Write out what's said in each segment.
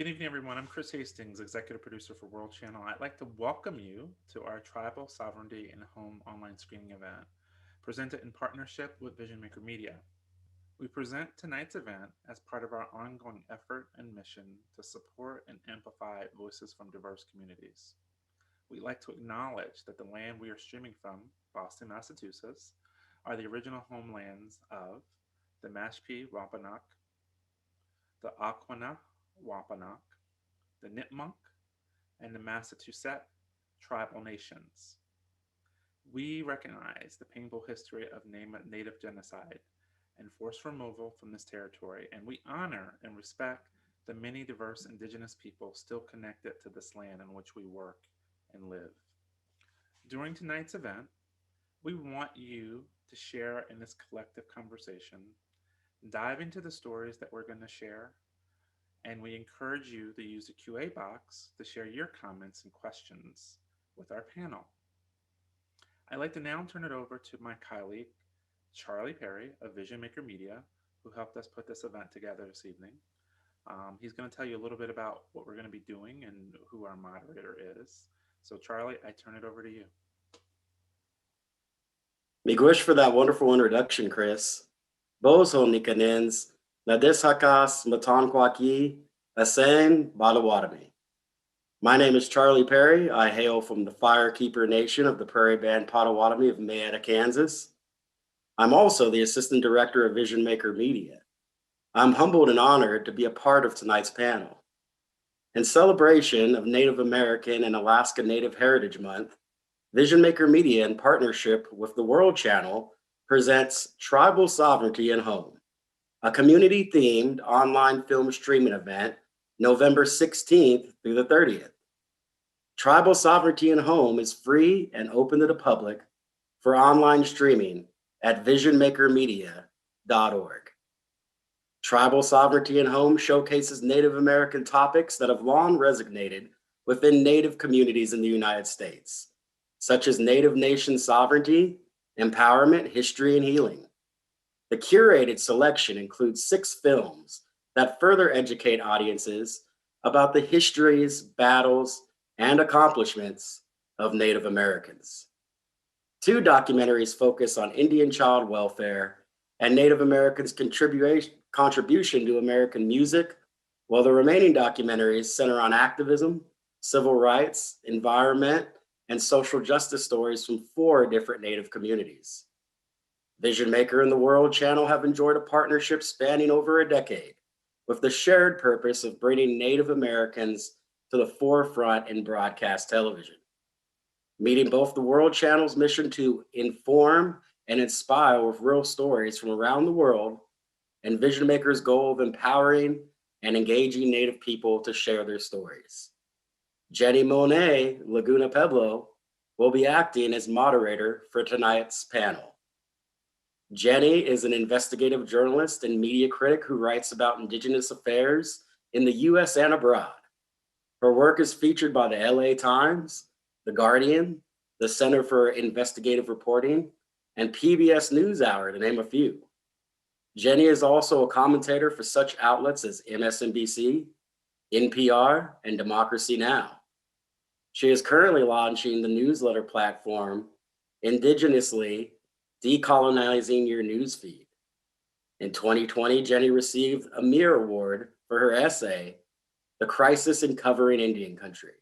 Good evening, everyone. I'm Chris Hastings, executive producer for World Channel. I'd like to welcome you to our Tribal Sovereignty and Home online screening event, presented in partnership with Vision Maker Media. We present tonight's event as part of our ongoing effort and mission to support and amplify voices from diverse communities. We'd like to acknowledge that the land we are streaming from, Boston, Massachusetts, are the original homelands of the Mashpee Wampanoag, the Aquana Wampanoag, the Nipmuc, and the Massachusetts tribal nations. We recognize the painful history of Native genocide and forced removal from this territory, and we honor and respect the many diverse Indigenous people still connected to this land in which we work and live. During tonight's event, we want you to share in this collective conversation, dive into the stories that we're going to share, and we encourage you to use the QA box to share your comments and questions with our panel. I'd like to now turn it over to my colleague, Charlie Perry of Vision Maker Media, who helped us put this event together this evening. He's going to tell you a little bit about what we're going to be doing and who our moderator is. So Charlie, I turn it over to you. Miigwech for that wonderful introduction, Chris. Bozo Nikanens, Nades Hakas Matankwaki, Asen Balawadami. My name is Charlie Perry. I hail from the Firekeeper Nation of the Prairie Band Potawatomi of Mayetta, Kansas. I'm also the Assistant Director of Vision Maker Media. I'm humbled and honored to be a part of tonight's panel. In celebration of Native American and Alaska Native Heritage Month, Vision Maker Media, in partnership with the World Channel, presents Tribal Sovereignty and Home, a community-themed online film streaming event, November 16th through the 30th. Tribal Sovereignty and Home is free and open to the public for online streaming at visionmakermedia.org. Tribal Sovereignty and Home showcases Native American topics that have long resonated within Native communities in the United States, such as Native Nation sovereignty, empowerment, history, and healing. The curated selection includes 6 films that further educate audiences about the histories, battles, and accomplishments of Native Americans. 2 documentaries focus on Indian child welfare and Native Americans' contribution to American music, while the remaining documentaries center on activism, civil rights, environment, and social justice stories from 4 different Native communities. Vision Maker and the World Channel have enjoyed a partnership spanning over a decade, with the shared purpose of bringing Native Americans to the forefront in broadcast television. Meeting both the World Channel's mission to inform and inspire with real stories from around the world, and Vision Maker's goal of empowering and engaging Native people to share their stories. Jenni Monet, Laguna Pueblo, will be acting as moderator for tonight's panel. Jenni is an investigative journalist and media critic who writes about Indigenous affairs in the US and abroad. Her work is featured by the LA Times, The Guardian, the Center for Investigative Reporting, and PBS NewsHour, to name a few. Jenni is also a commentator for such outlets as MSNBC, NPR, and Democracy Now! She is currently launching the newsletter platform, Indigenously Decolonizing Your Newsfeed. In 2020, Jenni received a Mir Award for her essay, The Crisis in Covering Indian Country,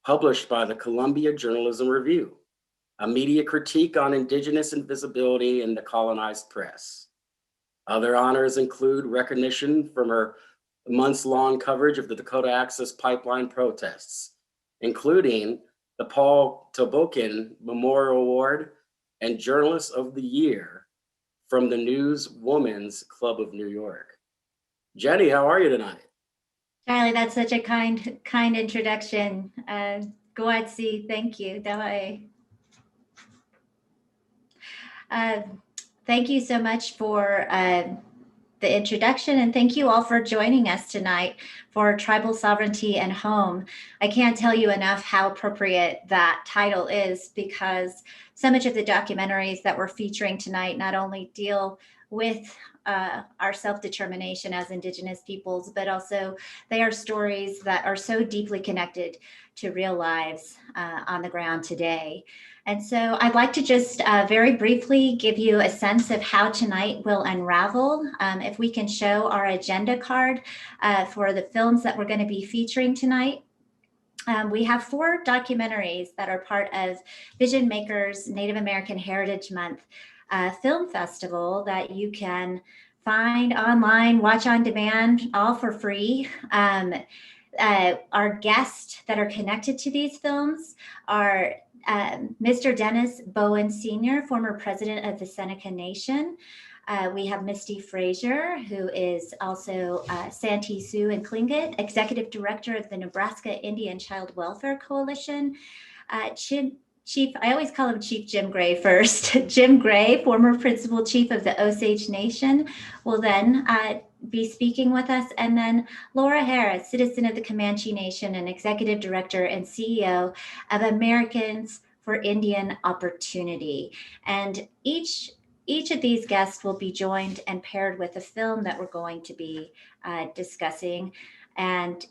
published by the Columbia Journalism Review, a media critique on Indigenous invisibility in the colonized press. Other honors include recognition from her months-long coverage of the Dakota Access Pipeline protests, including the Paul Tobokin Memorial Award and Journalist of the Year from the Newswomen's Club of New York. Jenni, how are you tonight? Charlie, that's such a kind introduction. Goatsi, thank you. Thank you so much for the introduction, and thank you all for joining us tonight for Tribal Sovereignty and Home. I can't tell you enough how appropriate that title is, because so much of the documentaries that we're featuring tonight not only deal with our self-determination as Indigenous peoples, but also they are stories that are so deeply connected to real lives on the ground today. And so I'd like to just very briefly give you a sense of how tonight will unravel. If we can show our agenda card for the films that we're going to be featuring tonight. We have 4 documentaries that are part of Vision Makers Native American Heritage Month film festival that you can find online, watch on demand, all for free. Our guests that are connected to these films are Mr. Dennis Bowen Sr., former president of the Seneca Nation. We have Misty Frazier, who is also Santee Sioux and Tlingit, executive director of the Nebraska Indian Child Welfare Coalition. Chief, I always call him Chief Jim Gray first. Jim Gray, former principal chief of the Osage Nation, will then be speaking with us. And then Laura Harris, citizen of the Comanche Nation and executive director and CEO of Americans for Indian Opportunity. And each of these guests will be joined and paired with a film that we're going to be discussing. And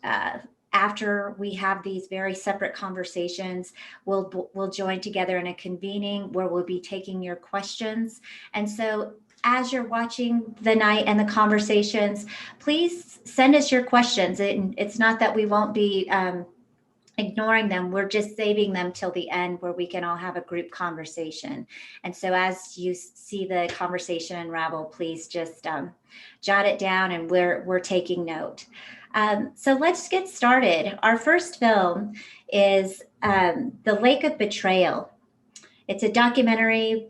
after we have these very separate conversations, we'll join together in a convening where we'll be taking your questions. And so as you're watching the night and the conversations, please send us your questions. It's not that we won't be ignoring them. We're just saving them till the end where we can all have a group conversation. And so as you see the conversation unravel, please just jot it down, and we're taking note. So let's get started. Our first film is The Lake of Betrayal. It's a documentary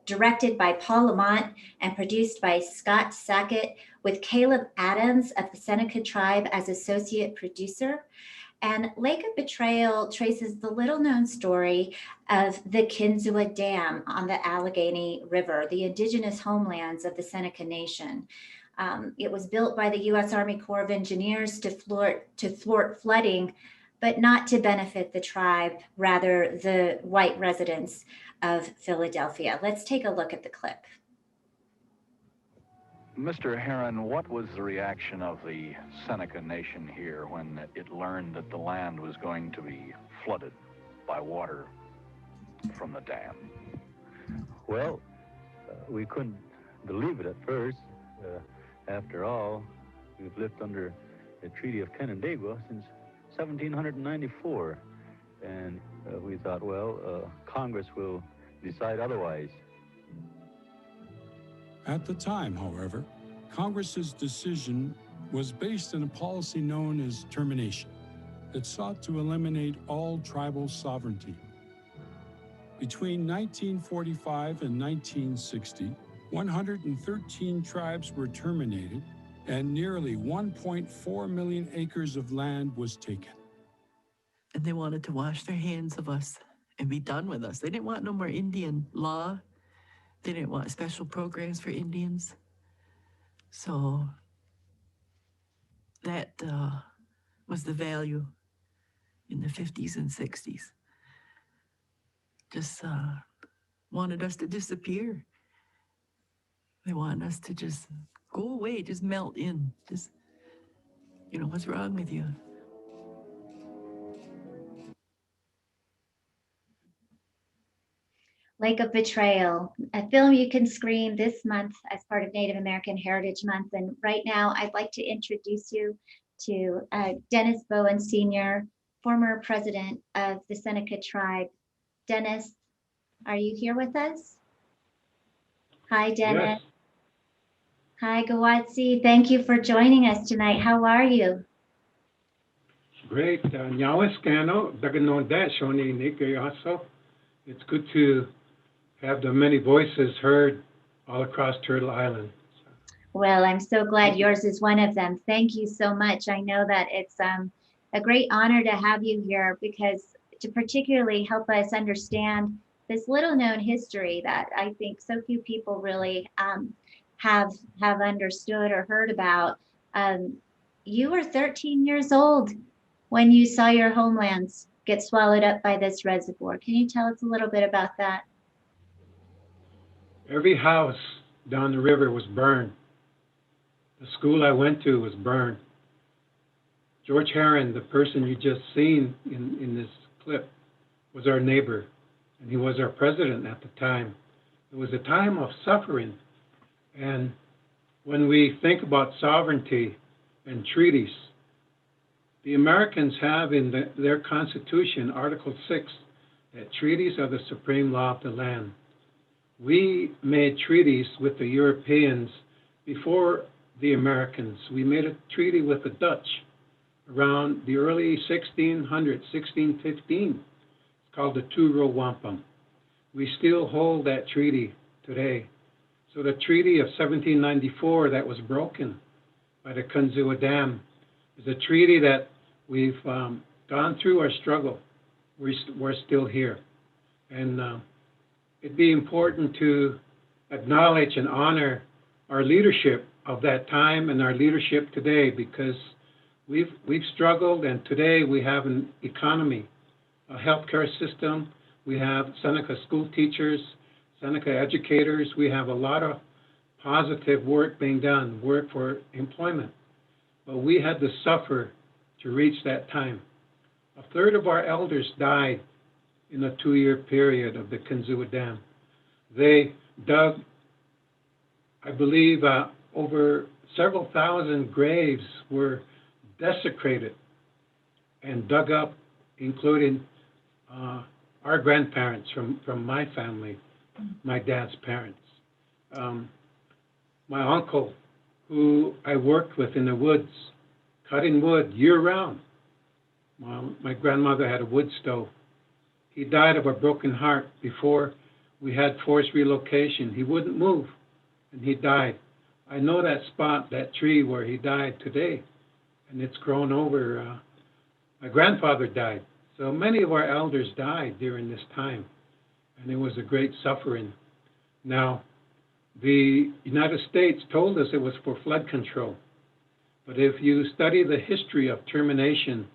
directed by Paul Lamont and produced by Scott Sackett, with Caleb Adams of the Seneca tribe as associate producer. And Lake of Betrayal traces the little-known story of the Kinzua Dam on the Allegheny River, the indigenous homelands of the Seneca Nation. It was built by the U.S. Army Corps of Engineers to thwart flooding, but not to benefit the tribe, rather the white residents of Philadelphia. Let's take a look at the clip. Mr. Heron, what was the reaction of the Seneca Nation here when it learned that the land was going to be flooded by water from the dam? Well, we couldn't believe it at first. After all, we've lived under the Treaty of Canandaigua since 1794, and we thought, well, Congress will decide otherwise. At the time, however, Congress's decision was based on a policy known as termination that sought to eliminate all tribal sovereignty. Between 1945 and 1960, 113 tribes were terminated, and nearly 1.4 million acres of land was taken. And they wanted to wash their hands of us and be done with us. They didn't want no more Indian law. They didn't want special programs for Indians. So that was the value in the 50s and 60s. Just wanted us to disappear. They want us to just go away, just melt in. Just, what's wrong with you? Lake of Betrayal, a film you can screen this month as part of Native American Heritage Month. And right now, I'd like to introduce you to Dennis Bowen Sr., former president of the Seneca tribe. Dennis, are you here with us? Hi, Dennis. Yes. Hi, Gawatsi. Thank you for joining us tonight. How are you? Great. It's good to have the many voices heard all across Turtle Island. Well, I'm so glad yours is one of them. Thank you so much. I know that it's a great honor to have you here, because to particularly help us understand this little known history that I think so few people really have understood or heard about. You were 13 years old when you saw your homelands get swallowed up by this reservoir. Can you tell us a little bit about that? Every house down the river was burned. The school I went to was burned. George Herron, the person you just seen in this clip, was our neighbor, and he was our president at the time. It was a time of suffering. And when we think about sovereignty and treaties, the Americans have in their Constitution, Article 6, that treaties are the supreme law of the land. We made treaties with the Europeans before the Americans. We made a treaty with the Dutch around the early 1600s, 1615. It's called the Two-Row Wampum. We still hold that treaty today. So the Treaty of 1794 that was broken by the Kanzua Dam is a treaty that we've gone through our struggle. We're still here. And it'd be important to acknowledge and honor our leadership of that time and our leadership today, because we've struggled, and today we have an economy, a healthcare system. We have Seneca school teachers, Seneca educators. We have a lot of positive work being done, work for employment. But we had to suffer to reach that time. A third of our elders died in a 2-year period of the Kanzua Dam. They dug, I believe, over several thousand graves were desecrated and dug up, including our grandparents from my family, my dad's parents. My uncle, who I worked with in the woods, cutting wood year-round. My grandmother had a wood stove. He died of a broken heart before we had forced relocation. He wouldn't move, and he died. I know that spot, that tree where he died today, and it's grown over. My grandfather died. So many of our elders died during this time, and it was a great suffering. Now, the United States told us it was for flood control. But if you study the history of termination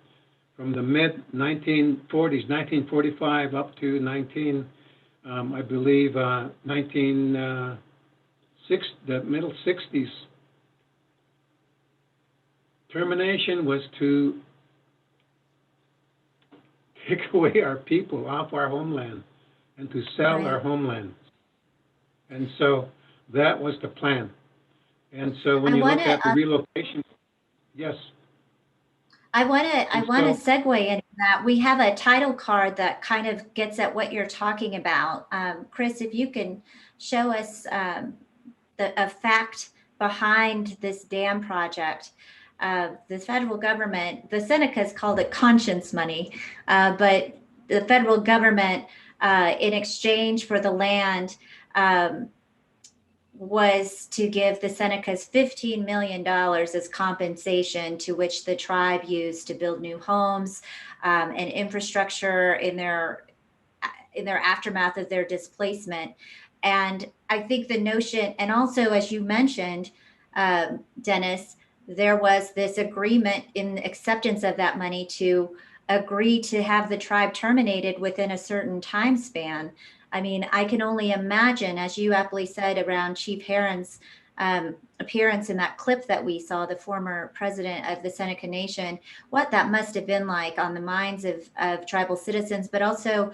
from the mid-1940s, 1945 up to the middle 60s, termination was to take away our people off our homeland and to sell our homeland. And so that was the plan. And so when you look at the relocation, yes. I want to segue into that. We have a title card that kind of gets at what you're talking about. Chris, if you can show us a fact behind this dam project. The federal government, the Senecas called it conscience money, but the federal government, in exchange for the land, was to give the Senecas $15 million as compensation, to which the tribe used to build new homes and infrastructure in their aftermath of their displacement. And I think the notion, and also as you mentioned, Dennis, there was this agreement in acceptance of that money to agree to have the tribe terminated within a certain time span. I mean, I can only imagine, as you aptly said, around Chief Herron's appearance in that clip that we saw, the former president of the Seneca Nation, what that must have been like on the minds of tribal citizens. But also,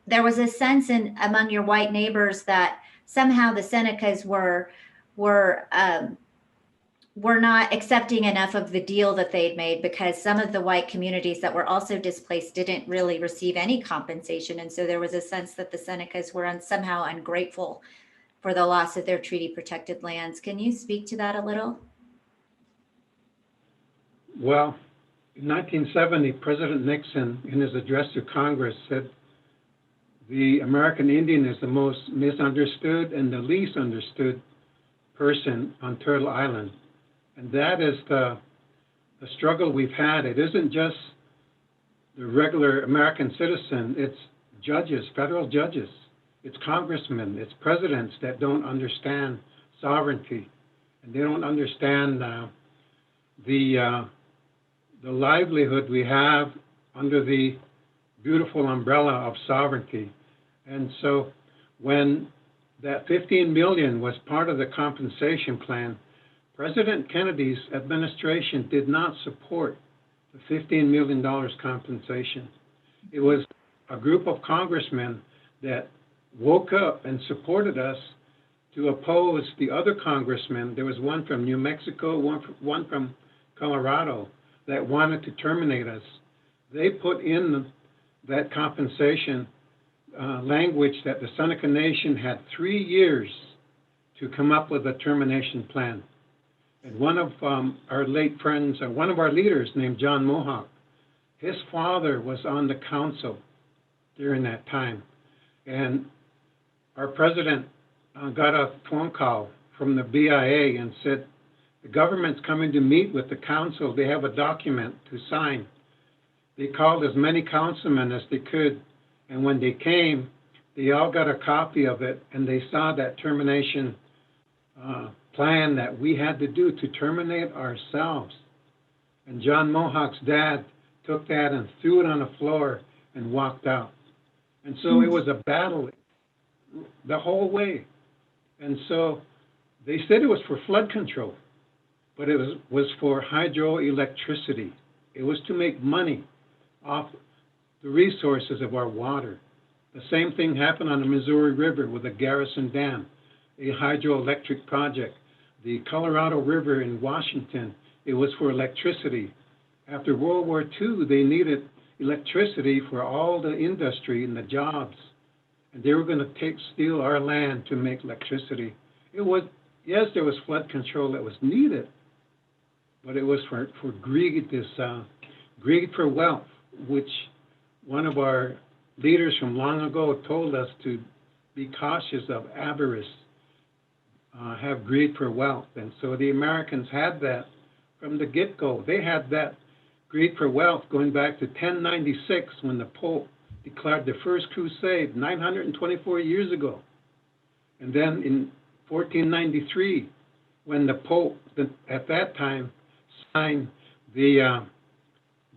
there was a sense among your white neighbors that somehow the Senecas were not accepting enough of the deal that they'd made, because some of the white communities that were also displaced didn't really receive any compensation. And so there was a sense that the Senecas were somehow ungrateful for the loss of their treaty protected lands. Can you speak to that a little? Well, in 1970, President Nixon, in his address to Congress, said the American Indian is the most misunderstood and the least understood person on Turtle Island. And that is the struggle we've had. It isn't just the regular American citizen, it's judges, federal judges, it's congressmen, it's presidents that don't understand sovereignty, and they don't understand the livelihood we have under the beautiful umbrella of sovereignty. And so when that $15 million was part of the compensation plan, President Kennedy's administration did not support the $15 million compensation. It was a group of congressmen that woke up and supported us to oppose the other congressmen. There was one from New Mexico, one from Colorado that wanted to terminate us. They put in that compensation language that the Seneca Nation had 3 years to come up with a termination plan. And one of our late friends, one of our leaders named John Mohawk, his father was on the council during that time. And our president got a phone call from the BIA and said, the government's coming to meet with the council. They have a document to sign. They called as many councilmen as they could. And when they came, they all got a copy of it, and they saw that termination plan that we had to do to terminate ourselves. And John Mohawk's dad took that and threw it on the floor and walked out. And so it was a battle the whole way. And so they said it was for flood control, but it was for hydroelectricity. It was to make money off the resources of our water. The same thing happened on the Missouri River with the Garrison Dam, a hydroelectric project. The Colorado River in Washington, it was for electricity. After World War II, they needed electricity for all the industry and the jobs. And they were going to steal our land to make electricity. It was, yes, there was flood control that was needed, but it was for greed, this greed for wealth, which one of our leaders from long ago told us to be cautious of avarice, have greed for wealth. And so the Americans had that from the get-go. They had that greed for wealth going back to 1096 when the Pope declared the First Crusade 924 years ago. And then in 1493, when the Pope at that time signed the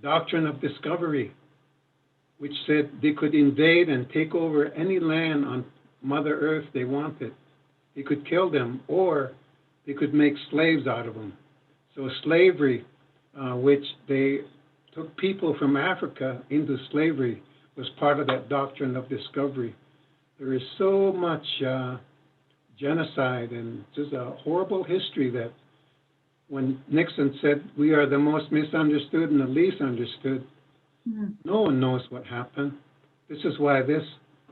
Doctrine of Discovery, which said they could invade and take over any land on Mother Earth they wanted. They could kill them, or they could make slaves out of them. So slavery, which they took people from Africa into slavery, was part of that Doctrine of Discovery. There is so much genocide and just a horrible history that when Nixon said we are the most misunderstood and the least understood, no one knows what happened. This is why this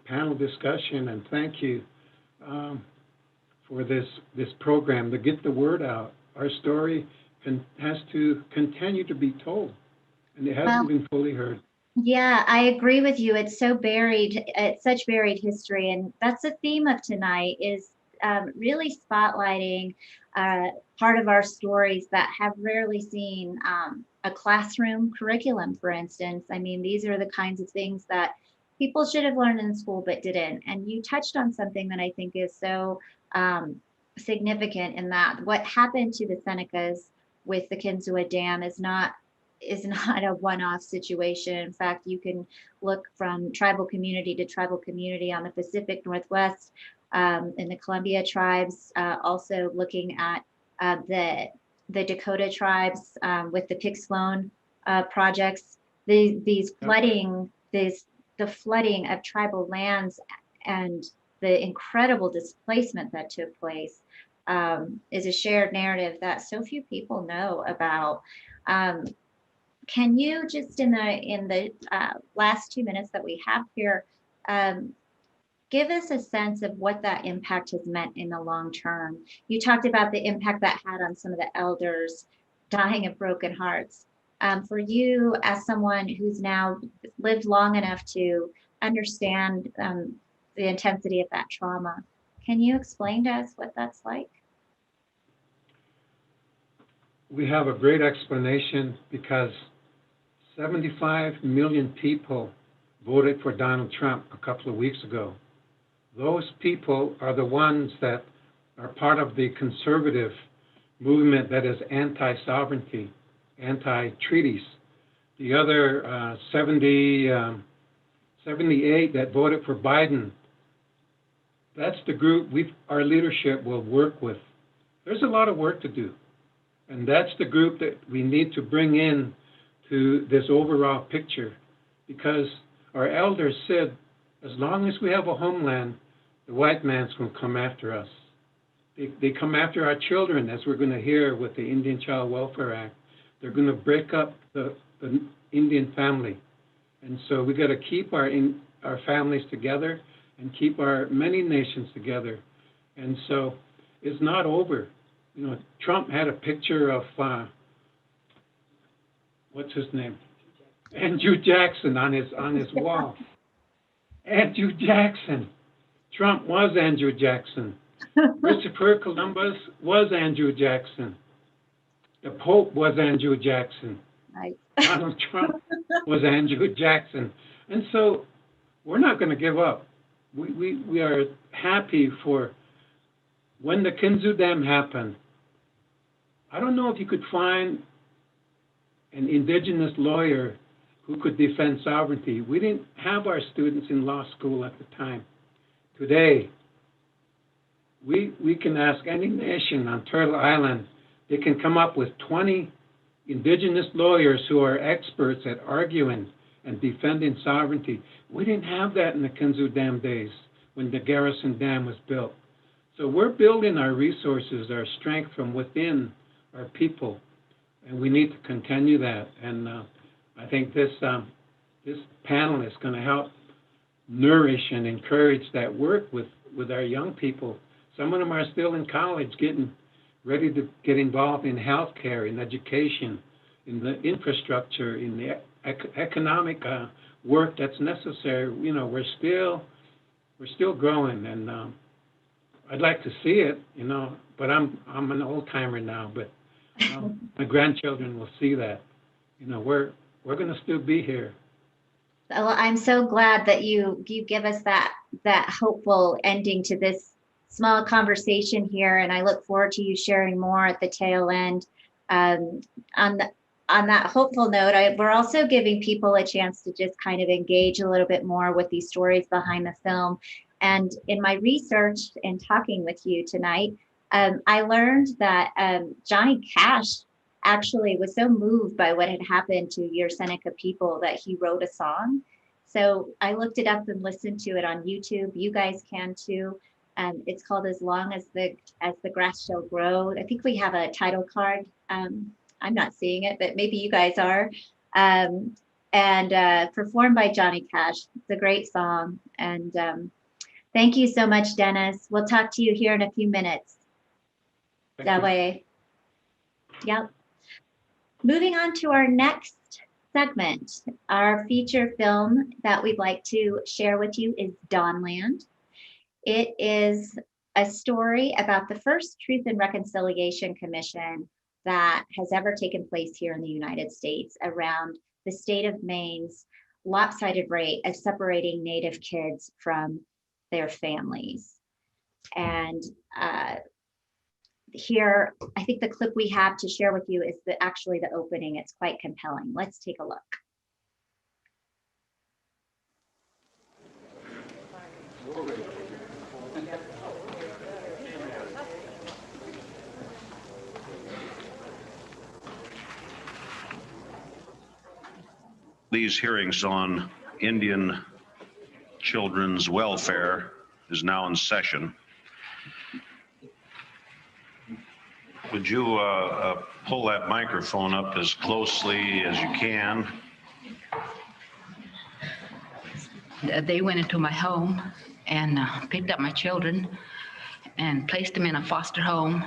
panel discussion, and thank you for this program to get the word out. Our story has to continue to be told, and it hasn't been fully heard. Yeah, I agree with you. It's so buried. It's such buried history, and that's the theme of tonight, is really spotlighting part of our stories that have rarely seen a classroom curriculum, for instance. I mean, these are the kinds of things that people should have learned in school but didn't. And you touched on something that I think is so significant, in that what happened to the Senecas with the Kinzua Dam is not a one-off situation. In fact, you can look from tribal community to tribal community on the Pacific Northwest, in the Columbia tribes, also looking at the Dakota tribes with the Pig-Sloan projects. These flooding, the flooding of tribal lands and the incredible displacement that took place is a shared narrative that so few people know about. Can you just in the last 2 minutes that we have here, give us a sense of what that impact has meant in the long term? You talked about the impact that had on some of the elders dying of broken hearts. For you, as someone who's now lived long enough to understand the intensity of that trauma, can you explain to us what that's like? We have a great explanation because 75 million people voted for Donald Trump a couple of weeks ago. Those people are the ones that are part of the conservative movement that is anti-sovereignty, anti-treaties. The other 78 that voted for Biden, that's the group our leadership will work with. There's a lot of work to do. And that's the group that we need to bring in to this overall picture, because our elders said, as long as we have a homeland, the white man's going to come after us. They come after our children, as we're going to hear with the Indian Child Welfare Act. They're going to break up the Indian family. And so we got to keep our families together and keep our many nations together. And so it's not over. You know, Trump had a picture of, what's his name? Andrew Jackson on his wall. Andrew Jackson. Trump was Andrew Jackson. Christopher Columbus was Andrew Jackson. The Pope was Andrew Jackson. Right. Donald Trump was Andrew Jackson. And so we're not going to give up. We are happy for when the Kinzu Dam happened. I don't know if you could find an indigenous lawyer who could defend sovereignty. We didn't have our students in law school at the time. Today, we can ask any nation on Turtle Island. They can come up with 20 indigenous lawyers who are experts at arguing and defending sovereignty. We didn't have that in the Kinzu Dam days when the Garrison Dam was built. So we're building our resources, our strength from within our people, and we need to continue that. And I think this panel is going to help nourish and encourage that work with our young people. Some of them are still in college, getting ready to get involved in healthcare, in education, in the infrastructure, in the economic work that's necessary. You know, we're still growing, and I'd like to see it. You know, but I'm an old timer now. But my grandchildren will see that. You know, we're going to still be here. Well, I'm so glad that you give us that hopeful ending to this small conversation here, and I look forward to you sharing more at the tail end. On that hopeful note, we're also giving people a chance to just kind of engage a little bit more with these stories behind the film. And in my research and talking with you tonight, I learned that Johnny Cash actually was so moved by what had happened to your Seneca people that he wrote a song. So I looked it up and listened to it on YouTube. You guys can too. It's called "As Long as the Grass Shall Grow." I think we have a title card. I'm not seeing it, but maybe you guys are. And performed by Johnny Cash. It's a great song. And thank you so much, Dennis. We'll talk to you here in a few minutes. That way. Yep. Moving on to our next segment. Our feature film that we'd like to share with you is Dawnland. It is a story about the first Truth and Reconciliation Commission that has ever taken place here in the United States around the state of Maine's lopsided rate of separating Native kids from their families. And here, I think the clip we have to share with you is actually the opening. It's quite compelling. Let's take a look. These hearings on Indian children's welfare is now in session. Would you pull that microphone up as closely as you can? They went into my home and picked up my children and placed them in a foster home.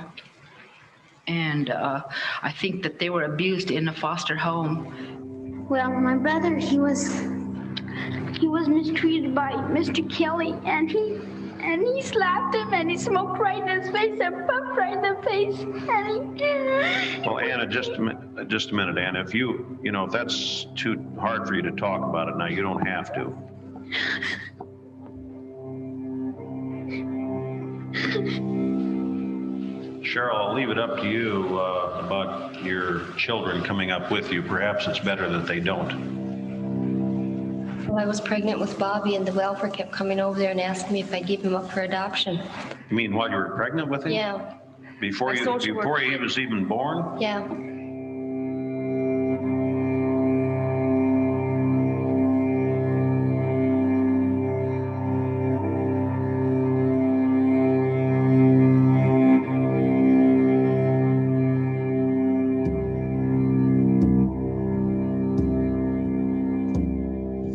And I think that they were abused in a foster home. Well, my brother, he was mistreated by Mr. Kelly, and he slapped him, and he smoked right in his face and puffed right in the face, and he... Well, Anna, just a minute, Anna. If that's too hard for you to talk about it now, you don't have to. Cheryl, I'll leave it up to you about your children coming up with you. Perhaps it's better that they don't. Well, I was pregnant with Bobby, and the welfare kept coming over there and asking me if I'd give him up for adoption. You mean while you were pregnant with him? Yeah. Before he was even born? Yeah.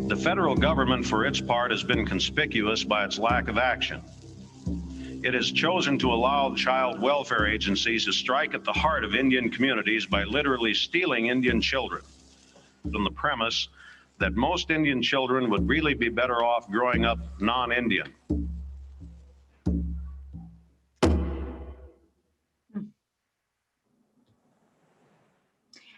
The federal government, for its part, has been conspicuous by its lack of action. It has chosen to allow child welfare agencies to strike at the heart of Indian communities by literally stealing Indian children, on the premise that most Indian children would really be better off growing up non-Indian.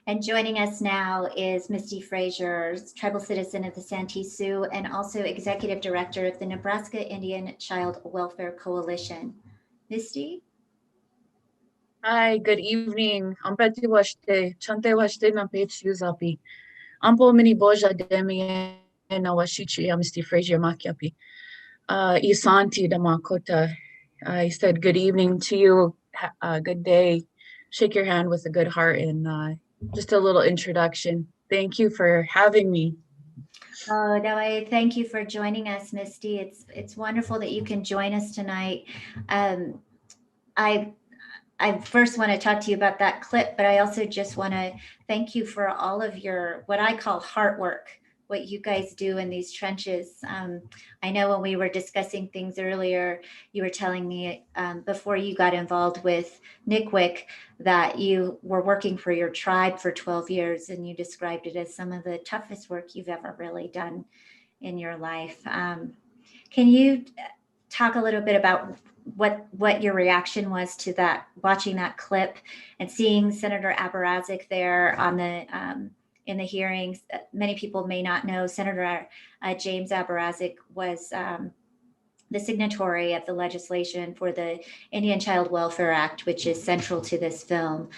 And joining us now is Misty Frazier, tribal citizen of the Santee Sioux and also executive director of the Nebraska Indian Child Welfare Coalition. Misty? Hi, good evening. Ampeti washte, chante washte na page yuzapi. Ampo mini boja demi na washichi Misty Frazier makiapi. Isanti da makota. I said good evening to you, good day. Shake your hand with a good heart and just a little introduction. Thank you for having me. Oh, no, I thank you for joining us, Misty. It's wonderful that you can join us tonight. I first want to talk to you about that clip, but I also just want to thank you for all of your, what I call heart work, what you guys do in these trenches. I know when we were discussing things earlier, you were telling me before you got involved with NICWIC that you were working for your tribe for 12 years, and you described it as some of the toughest work you've ever really done in your life. Can you talk a little bit about what your reaction was to that, watching that clip and seeing Senator Aberazik there on the in the hearings? Many people may not know Senator James Aberazik was the signatory of the legislation for the Indian Child Welfare Act, which is central to this film,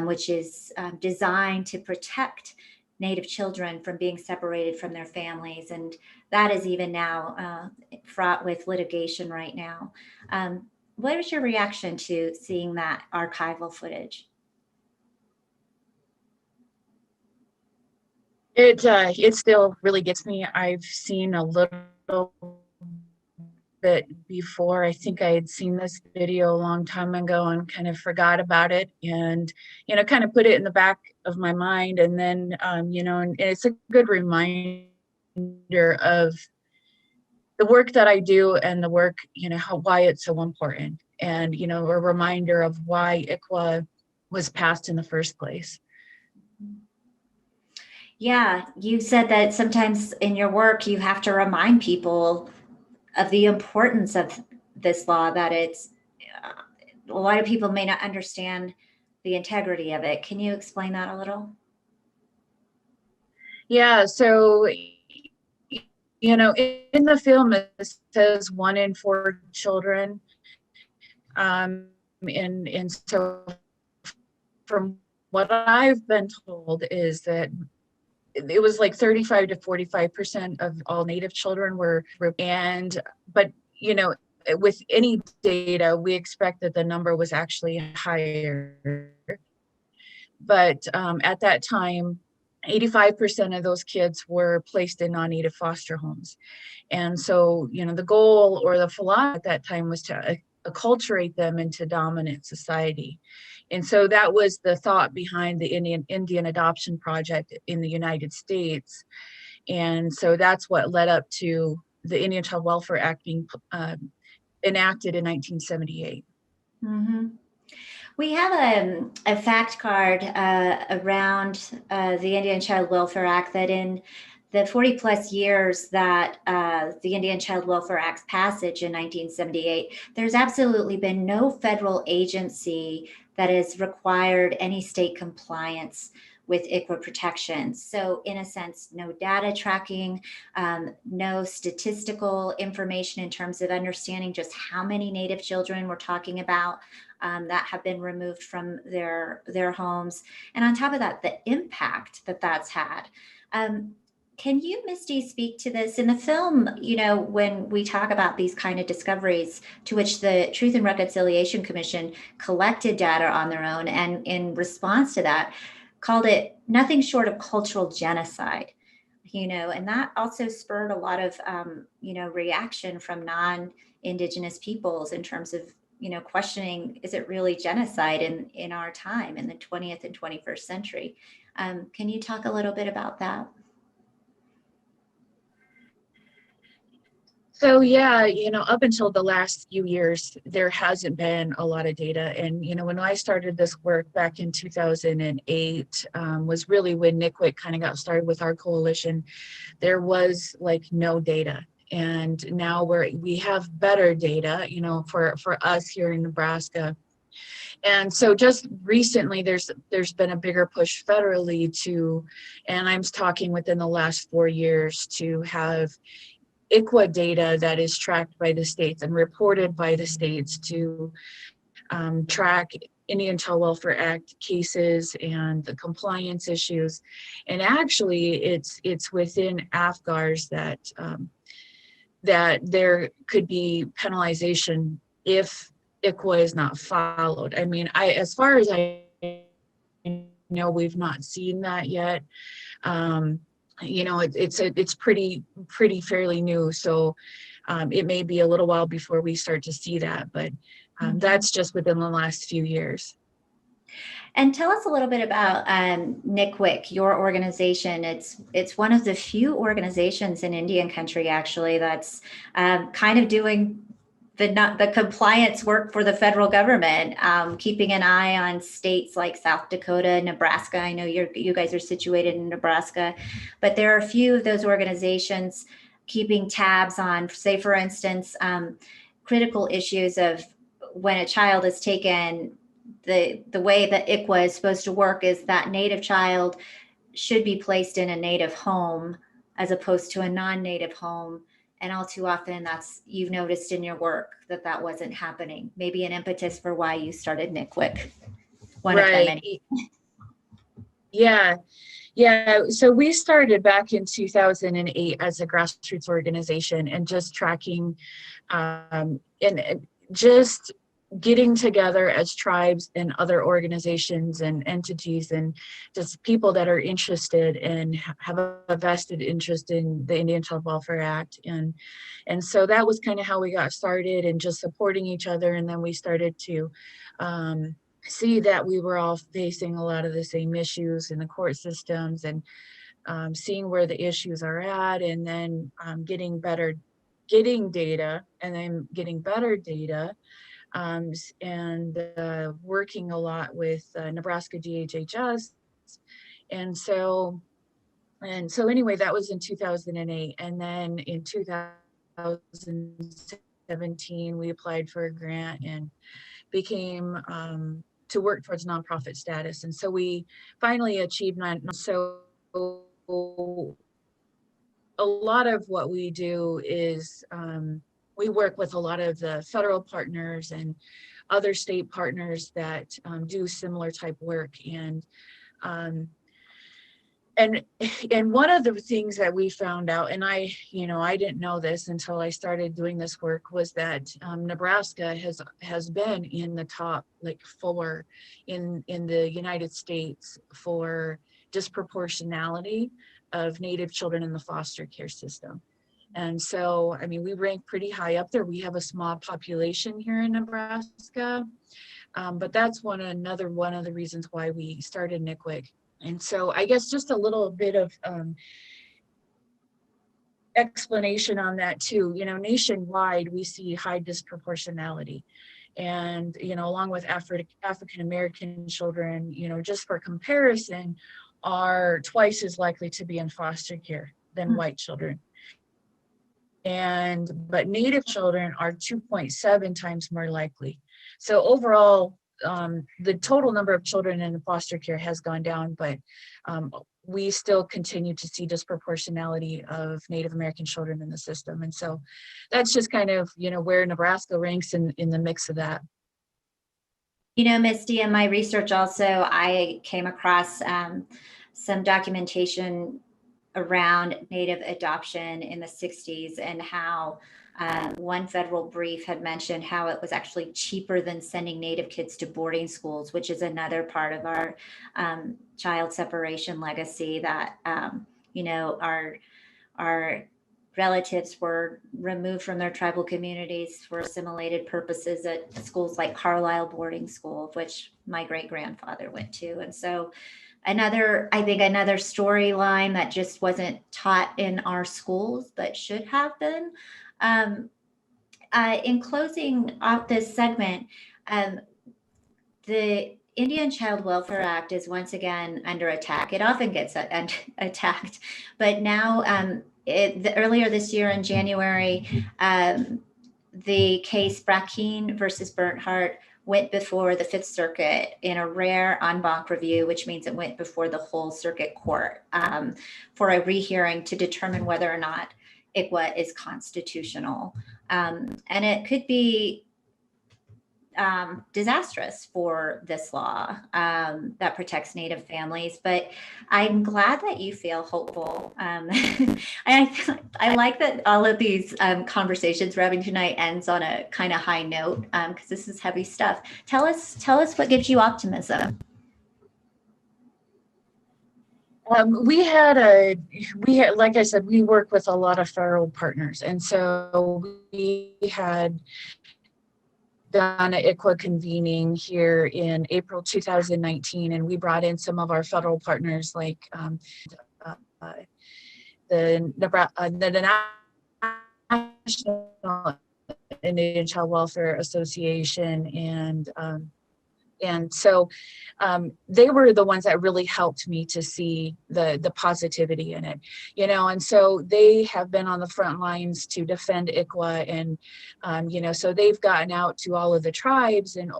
which is designed to protect Native children from being separated from their families. And that is even now fraught with litigation right now. What was your reaction to seeing that archival footage? It still really gets me. I've seen a little bit before. I think I had seen this video a long time ago and kind of forgot about it, and kind of put it in the back of my mind. And then and it's a good reminder of the work that I do and the work, why it's so important, and a reminder of why ICWA was passed in the first place. Yeah, you said that sometimes in your work you have to remind people of the importance of this law, that it's a lot of people may not understand the integrity of it. Can you explain that a little? Yeah, so in the film it says 1 in 4 children, and so from what I've been told is that it was like 35 to 45% of all Native children were, but with any data, we expect that the number was actually higher. But at that time, 85% of those kids were placed in non-Native foster homes. And so, the goal or the philosophy at that time was to acculturate them into dominant society. And so that was the thought behind the Indian Adoption Project in the United States. And so that's what led up to the Indian Child Welfare Act being enacted in 1978. Mm-hmm. We have a fact card around the Indian Child Welfare Act that in the 40 plus years that the Indian Child Welfare Act's passage in 1978, there's absolutely been no federal agency that has required any state compliance with ICWA protections. So in a sense, no data tracking, no statistical information in terms of understanding just how many Native children we're talking about that have been removed from their homes. And on top of that, the impact that that's had. Can you, Misty, speak to this? In the film, when we talk about these kind of discoveries to which the Truth and Reconciliation Commission collected data on their own, and in response to that, called it nothing short of cultural genocide, and that also spurred a lot of, reaction from non-Indigenous peoples in terms of, questioning, is it really genocide in our time, in the 20th and 21st century? Can you talk a little bit about that? So yeah, up until the last few years, there hasn't been a lot of data. And, when I started this work back in 2008, was really when NCWIC kind of got started with our coalition. There was like no data. And now we have better data, for us here in Nebraska. And so just recently, there's been a bigger push federally and I'm talking within the last 4 years, to have ICWA data that is tracked by the states and reported by the states to track Indian Child Welfare Act cases and the compliance issues. And actually, it's within AFGARs that there could be penalization if ICWA is not followed. I mean, as far as I know, we've not seen that yet. It's pretty fairly new, so it may be a little while before we start to see that, but that's just within the last few years. And tell us a little bit about NCWIC, your organization. It's one of the few organizations in Indian country, actually, that's kind of doing the compliance work for the federal government, keeping an eye on states like South Dakota, Nebraska. I know you guys are situated in Nebraska, but there are a few of those organizations keeping tabs on, say, for instance, critical issues of when a child is taken. The way that ICWA is supposed to work is that Native child should be placed in a Native home as opposed to a non-Native home. And all too often, you've noticed in your work that wasn't happening. Maybe an impetus for why you started NCWIC. One of them. Many. Yeah. So we started back in 2008 as a grassroots organization, and just tracking and just getting together as tribes and other organizations and entities and just people that are interested and have a vested interest in the Indian Child Welfare Act. And so that was kind of how we got started, and just supporting each other. And then we started to see that we were all facing a lot of the same issues in the court systems, and seeing where the issues are at, and then getting data, and then getting better data. And working a lot with Nebraska DHHS. And so anyway, that was in 2008. And then in 2017, we applied for a grant and became to work towards nonprofit status. And so we finally achieved so a lot of what we do is we work with a lot of the federal partners and other state partners that do similar type work. And one of the things that we found out, and I didn't know this until I started doing this work, was that Nebraska has been in the top 4 in the United States for disproportionality of Native children in the foster care system. And so, I mean, we rank pretty high up there. We have a small population here in Nebraska, but that's another one of the reasons why we started NCWIC. And so I guess just a little bit of explanation on that too. Nationwide, we see high disproportionality. And, along with African-American children, just for comparison, are twice as likely to be in foster care than white children. But Native children are 2.7 times more likely. So overall, the total number of children in foster care has gone down, but we still continue to see disproportionality of Native American children in the system. And so that's just kind of, where Nebraska ranks in the mix of that. Misty, in my research also, I came across some documentation around Native adoption in the 60s, and how one federal brief had mentioned how it was actually cheaper than sending Native kids to boarding schools, which is another part of our child separation legacy, that our relatives were removed from their tribal communities for assimilated purposes at schools like Carlisle Boarding School, of which my great-grandfather went to. And so another storyline that just wasn't taught in our schools but should have been. In closing out this segment, the Indian Child Welfare Act is once again under attack. It often gets attacked, but now earlier this year in January, the case Brackeen versus Bernhardt went before the Fifth Circuit in a rare en banc review, which means it went before the whole circuit court for a rehearing to determine whether or not ICWA is constitutional. And it could be disastrous for this law that protects Native families, but I'm glad that you feel hopeful. I like that all of these conversations we're having tonight ends on a kind of high note, because this is heavy stuff. Tell us what gives you optimism. We had, like I said, we work with a lot of federal partners, and so we had done an ICWA convening here in April 2019, and we brought in some of our federal partners like the National Indian Child Welfare Association, and so they were the ones that really helped me to see the positivity in it, and so they have been on the front lines to defend ICWA, and so they've gotten out to all of the tribes and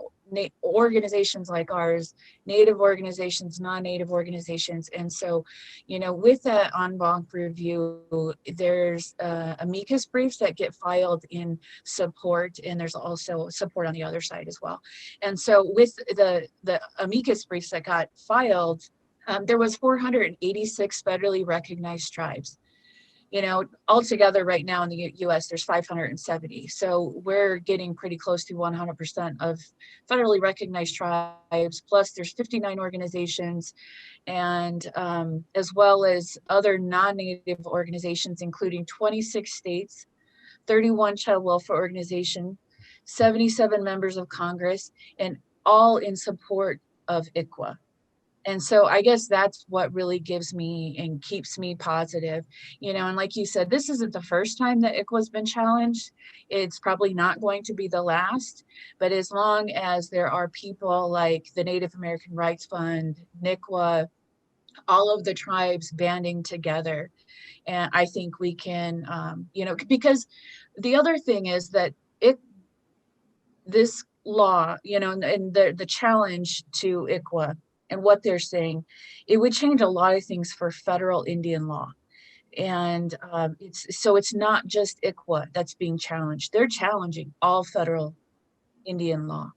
organizations like ours, Native organizations, non-Native organizations. And so, with that en banc review, there's amicus briefs that get filed in support, and there's also support on the other side as well. And so with the amicus briefs that got filed, there was 486 federally recognized tribes. Altogether right now in the US, there's 570. So we're getting pretty close to 100% of federally recognized tribes. Plus there's 59 organizations, and as well as other non-Native organizations, including 26 states, 31 child welfare organizations, 77 members of Congress, and all in support of ICWA. And so I guess that's what really gives me and keeps me positive, and like you said, this isn't the first time that ICWA has been challenged. It's probably not going to be the last, but as long as there are people like the Native American Rights Fund, NICWA, all of the tribes banding together, and I think we can, because the other thing is that this law, and the challenge to ICWA, and what they're saying, it would change a lot of things for federal Indian law. And it's not just ICWA that's being challenged. They're challenging all federal Indian law.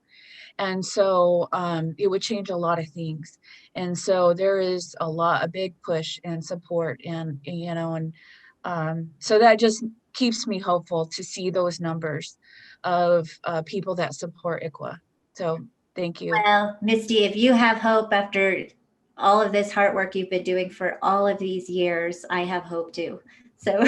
And so it would change a lot of things. And so there is a big push and support, and so that just keeps me hopeful to see those numbers of people that support ICWA. So thank you. Well, Misty, if you have hope after all of this hard work you've been doing for all of these years, I have hope too. So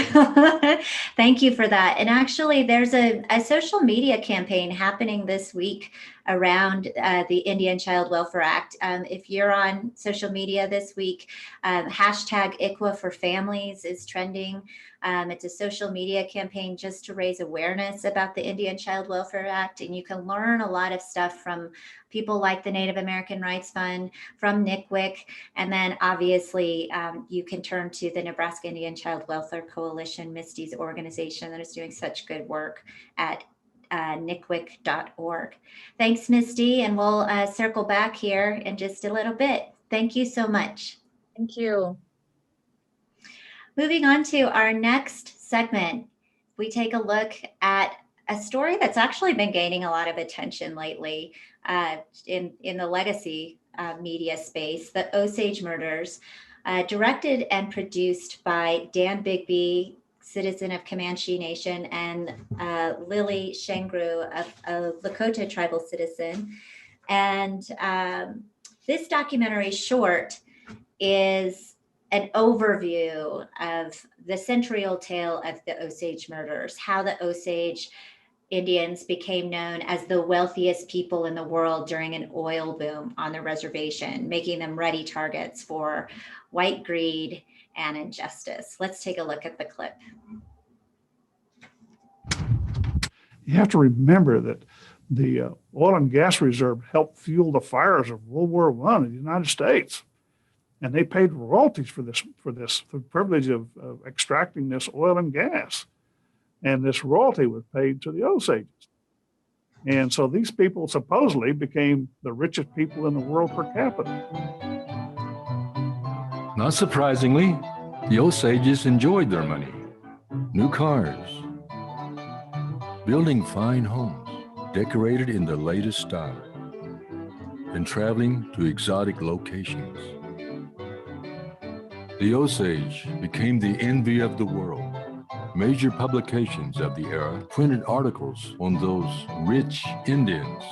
thank you for that. And actually, there's a social media campaign happening this week around the Indian Child Welfare Act. If you're on social media this week, hashtag ICWA for Families is trending. It's a social media campaign just to raise awareness about the Indian Child Welfare Act. And you can learn a lot of stuff from people like the Native American Rights Fund, from NCWIC, and then obviously you can turn to the Nebraska Indian Child Welfare Coalition, Misty's organization that is doing such good work at ncwic.org. Thanks, Misty, and we'll circle back here in just a little bit. Thank you so much. Thank you. Moving on to our next segment, we take a look at a story that's actually been gaining a lot of attention lately in the legacy media space, the Osage murders. directed and produced by Dan Bigby, citizen of Comanche Nation, and Lily Shengru, a Lakota tribal citizen. And this documentary short is an overview of the century-old tale of the Osage murders, how the Osage Indians became known as the wealthiest people in the world during an oil boom on the reservation, making them ready targets for white greed and injustice. Let's take a look at the clip. You have to remember that the oil and gas reserve helped fuel the fires of World War I in the United States. And they paid royalties for the privilege of extracting this oil and gas. And this royalty was paid to the Osages. And so these people supposedly became the richest people in the world per capita. Not surprisingly, the Osages enjoyed their money. New cars, building fine homes decorated in the latest style, and traveling to exotic locations. The Osage became the envy of the world. Major publications of the era printed articles on those rich Indians,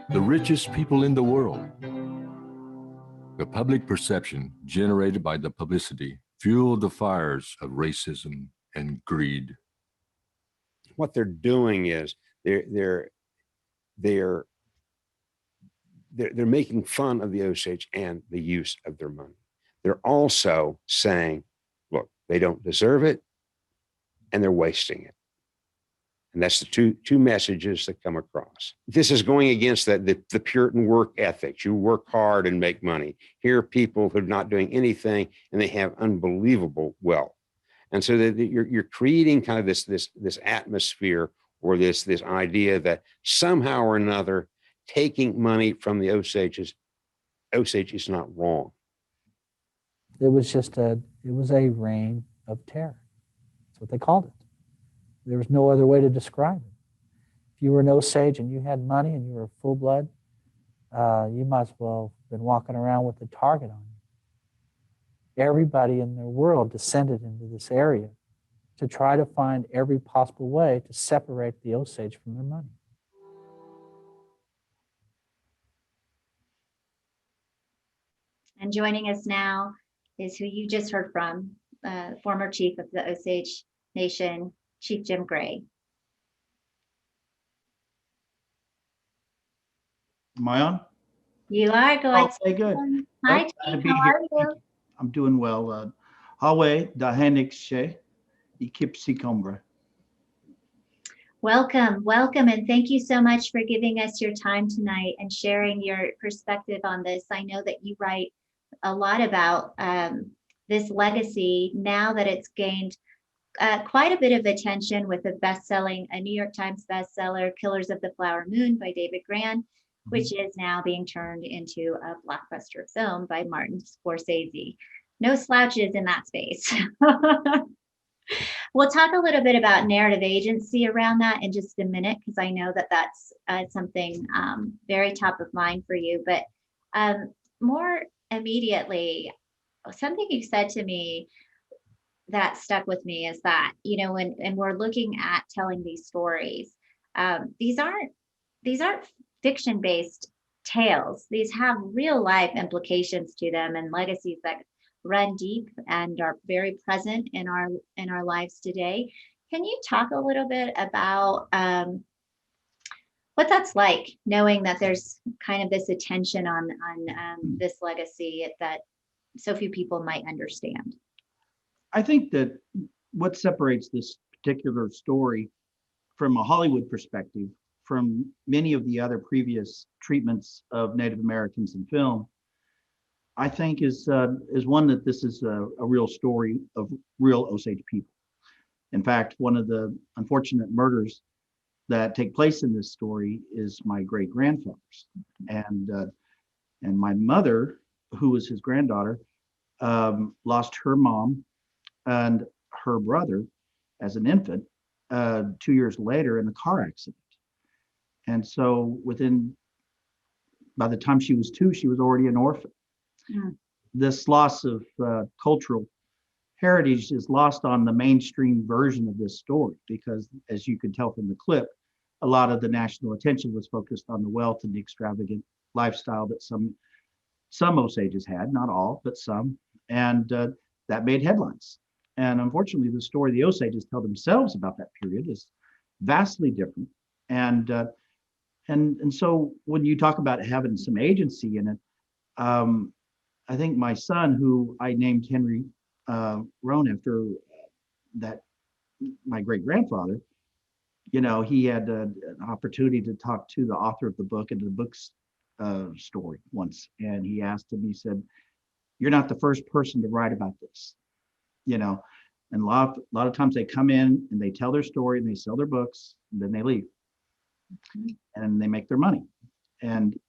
the richest people in the world. The public perception generated by the publicity fueled the fires of racism and greed. What they're doing is they're making fun of the Osage and the use of their money. They're also saying, look, they don't deserve it and they're wasting it. And that's the two messages that come across. This is going against the Puritan work ethics. You work hard and make money. Here are people who are not doing anything and they have unbelievable wealth. And so that you're creating kind of this atmosphere or this idea that somehow or another taking money from the Osage is not wrong. It was a reign of terror. That's what they called it. There was no other way to describe it. If you were an Osage and you had money and you were full blood, you might as well have been walking around with a target on you. Everybody in the world descended into this area to try to find every possible way to separate the Osage from their money. And joining us now is who you just heard from, former chief of the Osage Nation, Chief Jim Gray. Am I on? You are. Go ahead. Okay, good. Hi, Glad to Chief. be How here. are you? I'm doing well. Hawe Dahenik She, Ikipsi Combra. Welcome, welcome, and thank you so much for giving us your time tonight and sharing your perspective on this. I know that you write a lot about this legacy now that it's gained quite a bit of attention with a New York Times bestseller, Killers of the Flower Moon by David Grann, which is now being turned into a blockbuster film by Martin Scorsese. No slouches in that space. We'll talk a little bit about narrative agency around that in just a minute, because I know that that's something very top of mind for you. But more immediately, something you said to me that stuck with me is that, you know, when we're looking at telling these stories, these aren't fiction-based tales. These have real life implications to them and legacies that run deep and are very present in our lives today. Can you talk a little bit about what that's like, knowing that there's kind of this attention on this legacy that so few people might understand? I think that what separates this particular story from a Hollywood perspective from many of the other previous treatments of Native Americans in film, I think is one that this is a real story of real Osage people. In fact, one of the unfortunate murders that take place in this story is my great-grandfather's, and my mother, who was his granddaughter, lost her mom and her brother as an infant 2 years later in a car accident. And so by the time she was 2, she was already an orphan. this loss of cultural heritage is lost on the mainstream version of this story, because as you can tell from the clip, a lot of the national attention was focused on the wealth and the extravagant lifestyle that some Osages had, not all, but some, and that made headlines. And unfortunately, the story the Osages tell themselves about that period is vastly different. And so when you talk about having some agency in it, I think my son, who I named Henry Roan after that, my great grandfather, he had an opportunity to talk to the author of the book and the book's story once. And he asked him, he said, "You're not the first person to write about this, and a lot of times they come in and they tell their story and they sell their books and then they leave and they make their money. And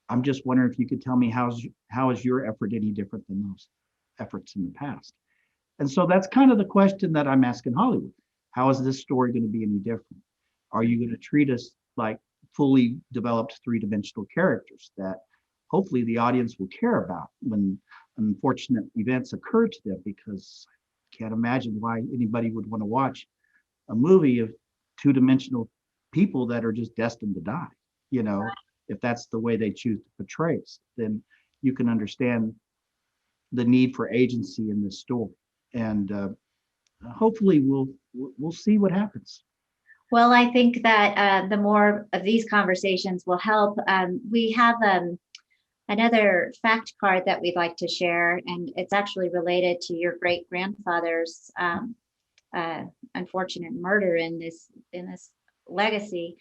I'm just wondering if you could tell me how is your effort any different than those efforts in the past?" And so that's kind of the question that I'm asking Hollywood. How is this story going to be any different? Are you going to treat us like fully developed three-dimensional characters that hopefully the audience will care about when unfortunate events occur to them? Because I can't imagine why anybody would want to watch a movie of two-dimensional people that are just destined to die. If that's the way they choose to portray us, then you can understand the need for agency in this story. And hopefully we'll see what happens. Well, I think that the more of these conversations will help. We have another fact card that we'd like to share, and it's actually related to your great grandfather's unfortunate murder in this legacy,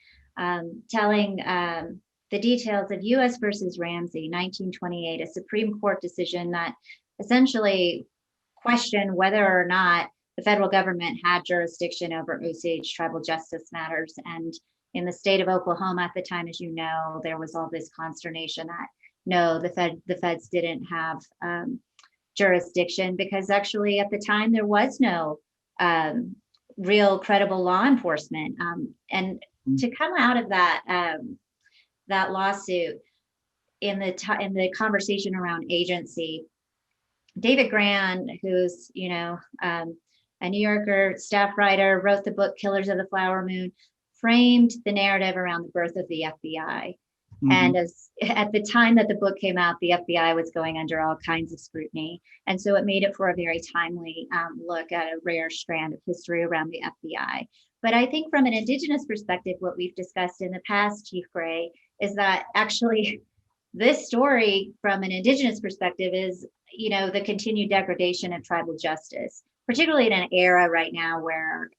telling the details of U.S. versus Ramsey, 1928, a Supreme Court decision that essentially questioned whether or not the federal government had jurisdiction over Osage tribal justice matters. And in the state of Oklahoma at the time, as you know, there was all this consternation that no, the feds didn't have jurisdiction, because actually at the time there was no real credible law enforcement. And to come out of that that lawsuit in the conversation around agency, David Grand, who's a New Yorker staff writer, wrote the book Killers of the Flower Moon, framed the narrative around the birth of the FBI. Mm-hmm. And at the time that the book came out, the FBI was going under all kinds of scrutiny. And so it made it for a very timely look at a rare strand of history around the FBI. But I think from an Indigenous perspective, what we've discussed in the past, Chief Gray, is that actually this story from an Indigenous perspective is, the continued degradation of tribal justice, particularly in an era right now where,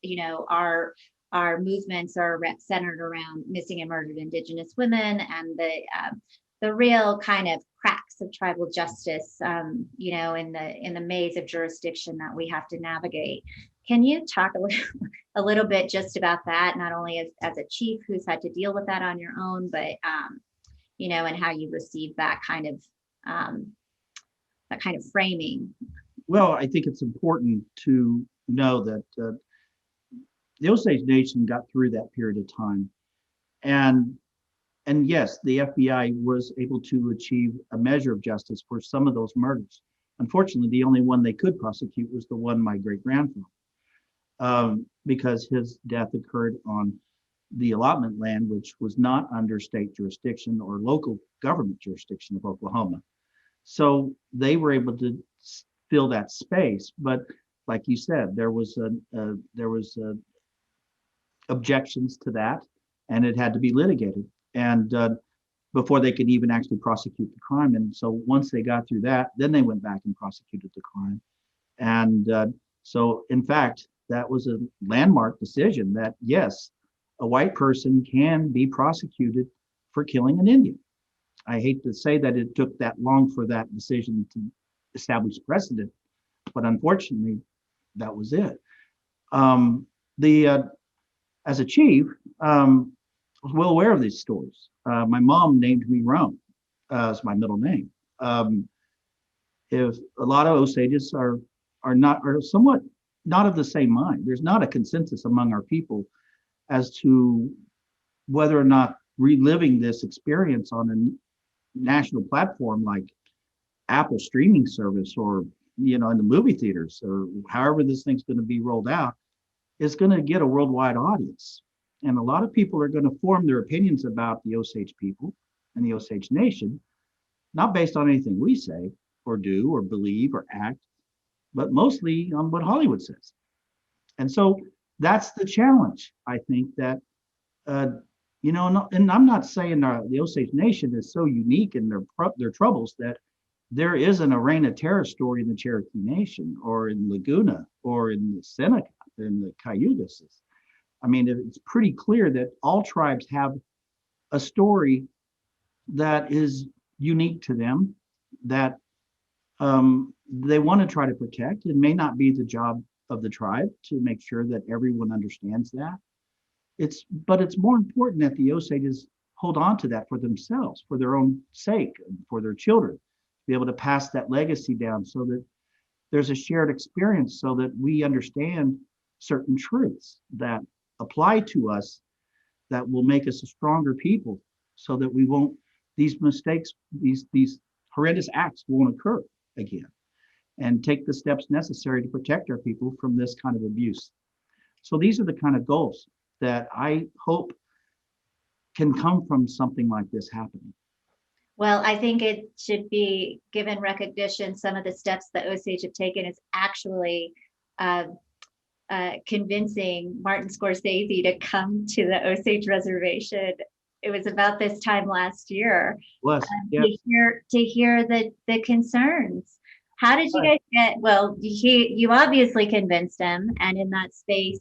our movements are centered around missing and murdered Indigenous women and the real kind of cracks of tribal justice, in the maze of jurisdiction that we have to navigate. Can you talk a little bit just about that, not only as a chief who's had to deal with that on your own, but and how you receive that kind of framing? Well, I think it's important to know that the Osage Nation got through that period of time, and yes, the FBI was able to achieve a measure of justice for some of those murders. Unfortunately, the only one they could prosecute was the one my great grandfather, because his death occurred on the allotment land, which was not under state jurisdiction or local government jurisdiction of Oklahoma. So they were able to fill that space, but like you said, there was objections to that, and it had to be litigated, and before they could even actually prosecute the crime. And so once they got through that, then they went back and prosecuted the crime. And so in fact, that was a landmark decision that yes, a white person can be prosecuted for killing an Indian. I hate to say that it took that long for that decision to establish precedent, but unfortunately, that was it. As a chief, I was well aware of these stories. My mom named me Roan as my middle name. If a lot of Osages are somewhat not of the same mind, there's not a consensus among our people as to whether or not reliving this experience on a national platform like Apple streaming service or, in the movie theaters or however this thing's going to be rolled out, is going to get a worldwide audience. And a lot of people are going to form their opinions about the Osage people and the Osage Nation, not based on anything we say or do or believe or act, but mostly on what Hollywood says. And so that's the challenge, I think, that, and I'm not saying the Osage Nation is so unique in their troubles that there isn't a reign of terror story in the Cherokee Nation or in Laguna or in the Seneca, in the Cayugas. I mean, it's pretty clear that all tribes have a story that is unique to them, that they want to try to protect. It may not be the job of the tribe to make sure that everyone understands that. But it's more important that the Osages hold on to that for themselves, for their own sake, and for their children, to be able to pass that legacy down so that there's a shared experience, so that we understand certain truths that apply to us, that will make us a stronger people, so that we won't, these mistakes, these horrendous acts won't occur again, and take the steps necessary to protect our people from this kind of abuse. So these are the kind of goals that I hope can come from something like this happening. Well, I think it should be given recognition. Some of the steps that Osage have taken is actually convincing Martin Scorsese to come to the Osage Reservation. It was about this time last year. Yeah. To hear the concerns. How did you guys get? Well, you obviously convinced him, and in that space,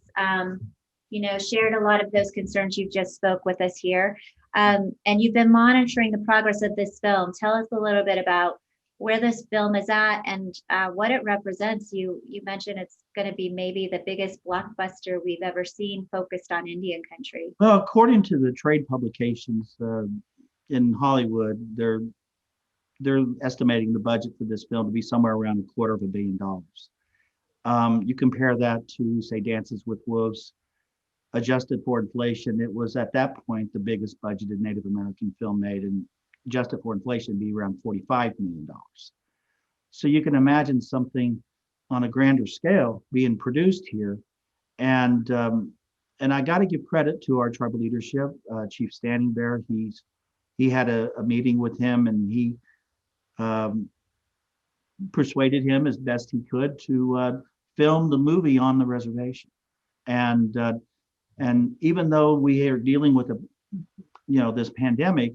shared a lot of those concerns you just spoke with us here. And you've been monitoring the progress of this film. Tell us a little bit about where this film is at and what it represents. You mentioned it's going to be maybe the biggest blockbuster we've ever seen focused on Indian country. Well, according to the trade publications in Hollywood, they're estimating the budget for this film to be somewhere around $250 million. You compare that to, say, Dances with Wolves. Adjusted for inflation, it was at that point the biggest budgeted Native American film made, and adjusted for inflation be around $45 million. So you can imagine something on a grander scale being produced here. And I got to give credit to our tribal leadership, Chief Standing Bear. He had a meeting with him, and he persuaded him as best he could to film the movie on the reservation. And even though we are dealing with this pandemic,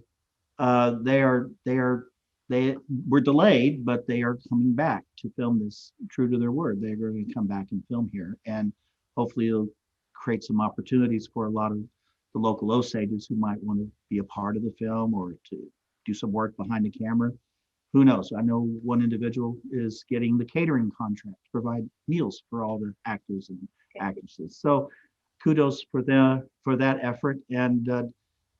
they were delayed, but they are coming back to film this true to their word. They're going to come back and film here, and hopefully it'll create some opportunities for a lot of the local Osages who might want to be a part of the film or to do some work behind the camera. Who knows? I know one individual is getting the catering contract to provide meals for all the actors and actresses. So kudos for that effort. And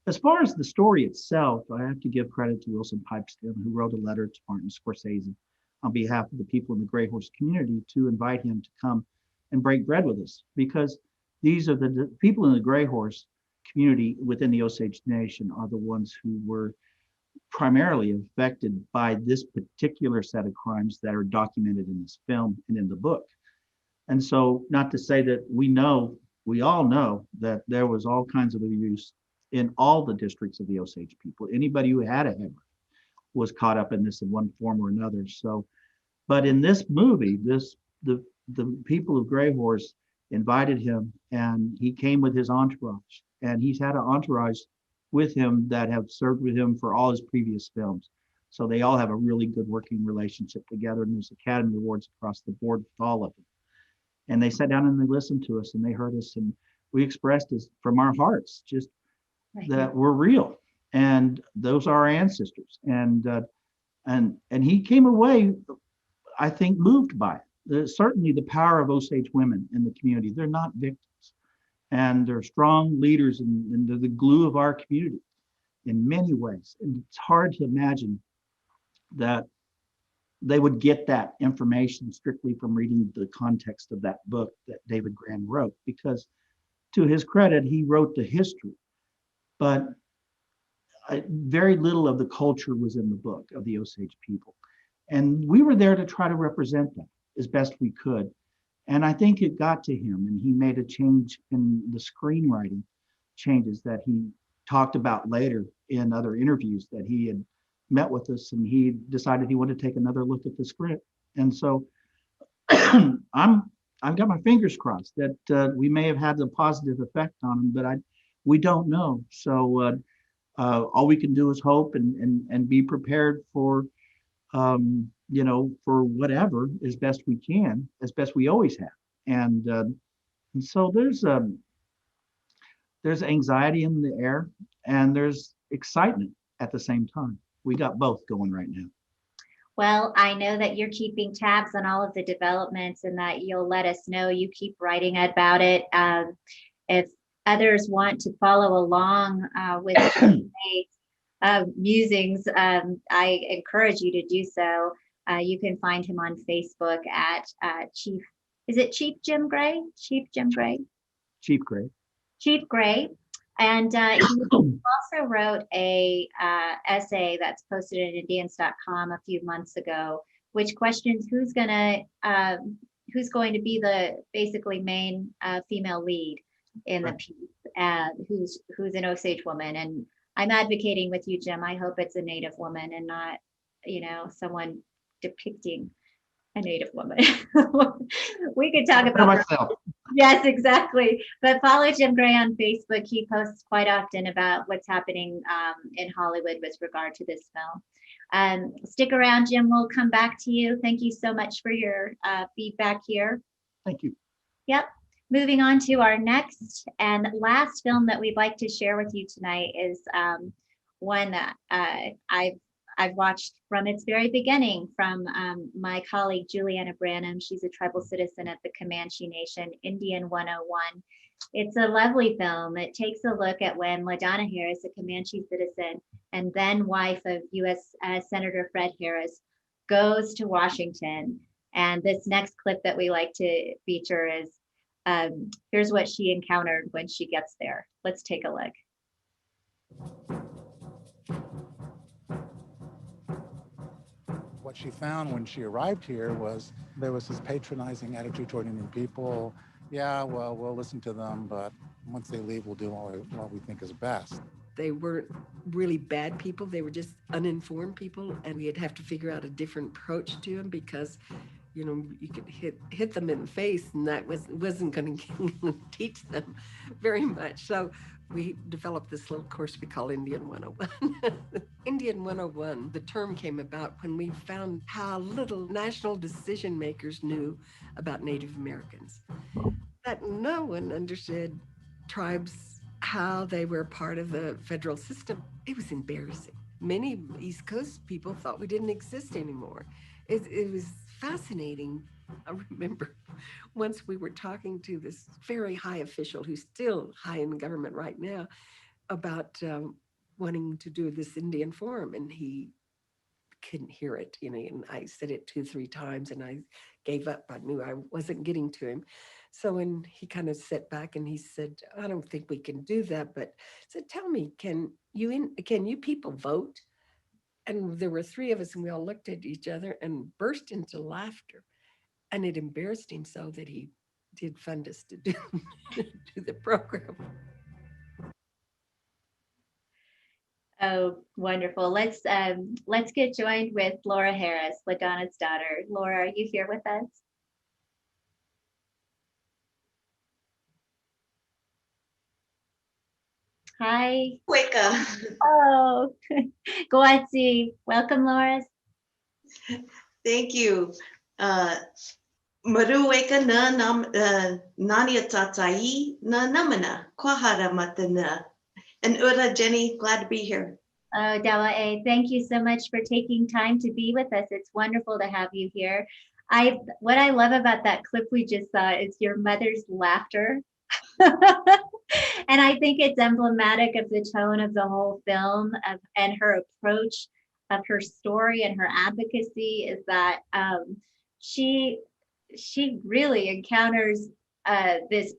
as far as the story itself, I have to give credit to Wilson Pipestem, who wrote a letter to Martin Scorsese on behalf of the people in the Gray Horse community to invite him to come and break bread with us, because these are the people in the Gray Horse community within the Osage Nation are the ones who were primarily affected by this particular set of crimes that are documented in this film and in the book. And so, not to say that we all know that there was all kinds of abuse in all the districts of the Osage people. Anybody who had a head was caught up in this in one form or another. So, but in this movie, the people of Gray Horse invited him, and he came with his entourage, and he's had an entourage with him that have served with him for all his previous films. So they all have a really good working relationship together, and there's Academy Awards across the board with all of them. And they sat down and they listened to us and they heard us, and we expressed this from our hearts, just that we're real, and those are our ancestors. And he came away, I think, moved by it. Certainly the power of Osage women in the community. They're not victims, and they're strong leaders, and they're the glue of our community in many ways. And it's hard to imagine that they would get that information strictly from reading the context of that book that David Grand wrote, because to his credit, he wrote the history, but very little of the culture was in the book of the Osage people. And we were there to try to represent that as best we could. And I think it got to him, and he made a change in the screenwriting changes that he talked about later in other interviews, that he had met with us and he decided he wanted to take another look at the script. And so I've got my fingers crossed that we may have had a positive effect on him, but we don't know. So all we can do is hope and be prepared for for whatever as best we can, as best we always have. And so there's anxiety in the air and there's excitement at the same time. We got both going right now. Well, I know that you're keeping tabs on all of the developments and that you'll let us know. You keep writing about it. If others want to follow along with musings, I encourage you to do so. You can find him on Facebook at Chief. Is it Chief Jim Gray? Chief Jim Gray? Chief Gray. Chief Gray. And he also wrote a essay that's posted at Indians.com a few months ago, which questions who's going to be the basically main female lead in the piece, who's an Osage woman. And I'm advocating with you, Jim. I hope it's a Native woman and not, someone depicting a Native woman. We could talk about myself. Yes, exactly. But follow Jim Gray on Facebook. He posts quite often about what's happening in Hollywood with regard to this film. Stick around, Jim. We'll come back to you. Thank you so much for your feedback here. Thank you. Yep. Moving on to our next and last film that we'd like to share with you tonight is one that I've watched from its very beginning from my colleague Juliana Branham. She's a tribal citizen at the Comanche Nation, Indian 101. It's a lovely film. It takes a look at when LaDonna Harris, a Comanche citizen and then wife of U.S. Senator Fred Harris, goes to Washington. And this next clip that we like to feature is here's what she encountered when she gets there. Let's take a look. What she found when she arrived here was there was this patronizing attitude toward Indian people. Yeah, well, we'll listen to them, but once they leave, we'll do what we think is best. They weren't really bad people. They were just uninformed people, and we'd have to figure out a different approach to them because, you could hit them in the face, and that wasn't going to teach them very much. So we developed this little course we call Indian 101. Indian 101, the term came about when we found how little national decision makers knew about Native Americans. That no one understood tribes, how they were part of the federal system. It was embarrassing. Many East Coast people thought we didn't exist anymore. It was fascinating. I remember once we were talking to this very high official who's still high in the government right now about wanting to do this Indian forum, and he couldn't hear it, and I said it 2-3 times and I gave up. I knew I wasn't getting to him. So when he kind of sat back and he said, I don't think we can do that, but I said, tell me, can you people vote? And there were 3 of us and we all looked at each other and burst into laughter. And it embarrassed him so that he did fund us to do the program. Oh, wonderful. Let's get joined with Laura Harris, LaDonna's daughter. Laura, are you here with us? Hi. Weka. Oh, Goatsi. Welcome, Laura. Thank you. Maru weka na nania tatai na namana kwahara matana. And Ura, Jenny, glad to be here. Oh, Dawae, thank you so much for taking time to be with us. It's wonderful to have you here. What I love about that clip we just saw is your mother's laughter. And I think it's emblematic of the tone of the whole film and her approach of her story and her advocacy is that she really encounters this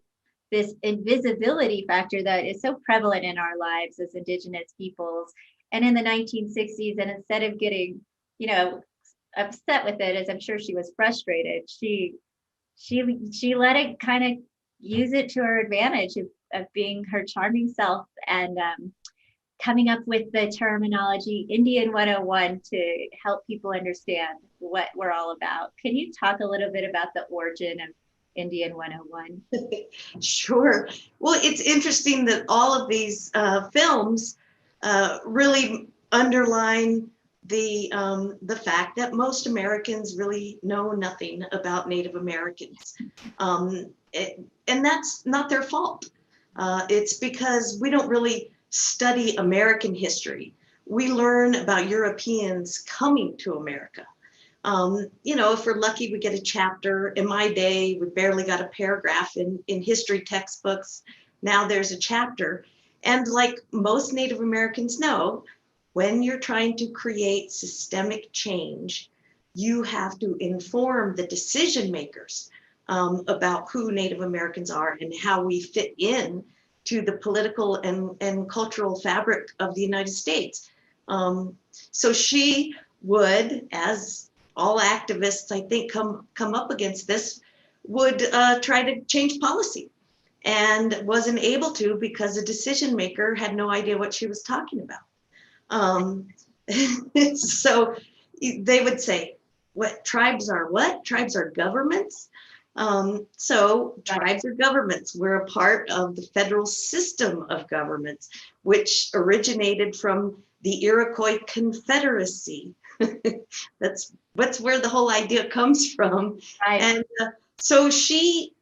invisibility factor that is so prevalent in our lives as Indigenous peoples. And in the 1960s, and instead of getting, upset with it, as I'm sure she was frustrated, she let it kind of use it to her advantage of being her charming self and coming up with the terminology Indian 101 to help people understand what we're all about. Can you talk a little bit about the origin of Indian 101? Sure. Well, it's interesting that all of these films really underline the fact that most Americans really know nothing about Native Americans. And that's not their fault. It's because we don't really study American history. We learn about Europeans coming to America. You know, if we're lucky, we get a chapter. In my day, we barely got a paragraph in history textbooks. Now there's a chapter. And like most Native Americans know, when you're trying to create systemic change, you have to inform the decision makers about who Native Americans are and how we fit in to the political and cultural fabric of the United States. So she would, as all activists, I think, come up against this, would try to change policy and wasn't able to because the decision maker had no idea what she was talking about. So they would say, what tribes are what? Tribes are governments. So tribes are governments. We're a part of the federal system of governments, which originated from the Iroquois Confederacy. That's where the whole idea comes from. Right. And so she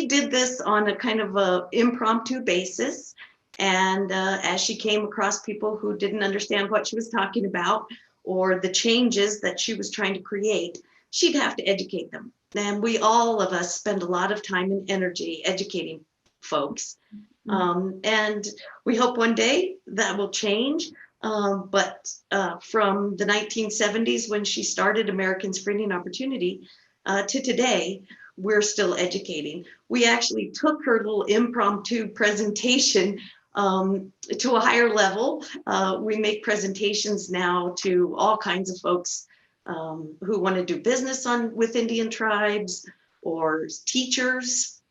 did this on a kind of a impromptu basis. And as she came across people who didn't understand what she was talking about or the changes that she was trying to create, she'd have to educate them. And all of us spend a lot of time and energy educating folks. And we hope one day that will change. But from the 1970s, when she started Americans for Indian Opportunity, to today, we're still educating. We actually took her little impromptu presentation to a higher level. We make presentations now to all kinds of folks who want to do business with Indian tribes, or teachers,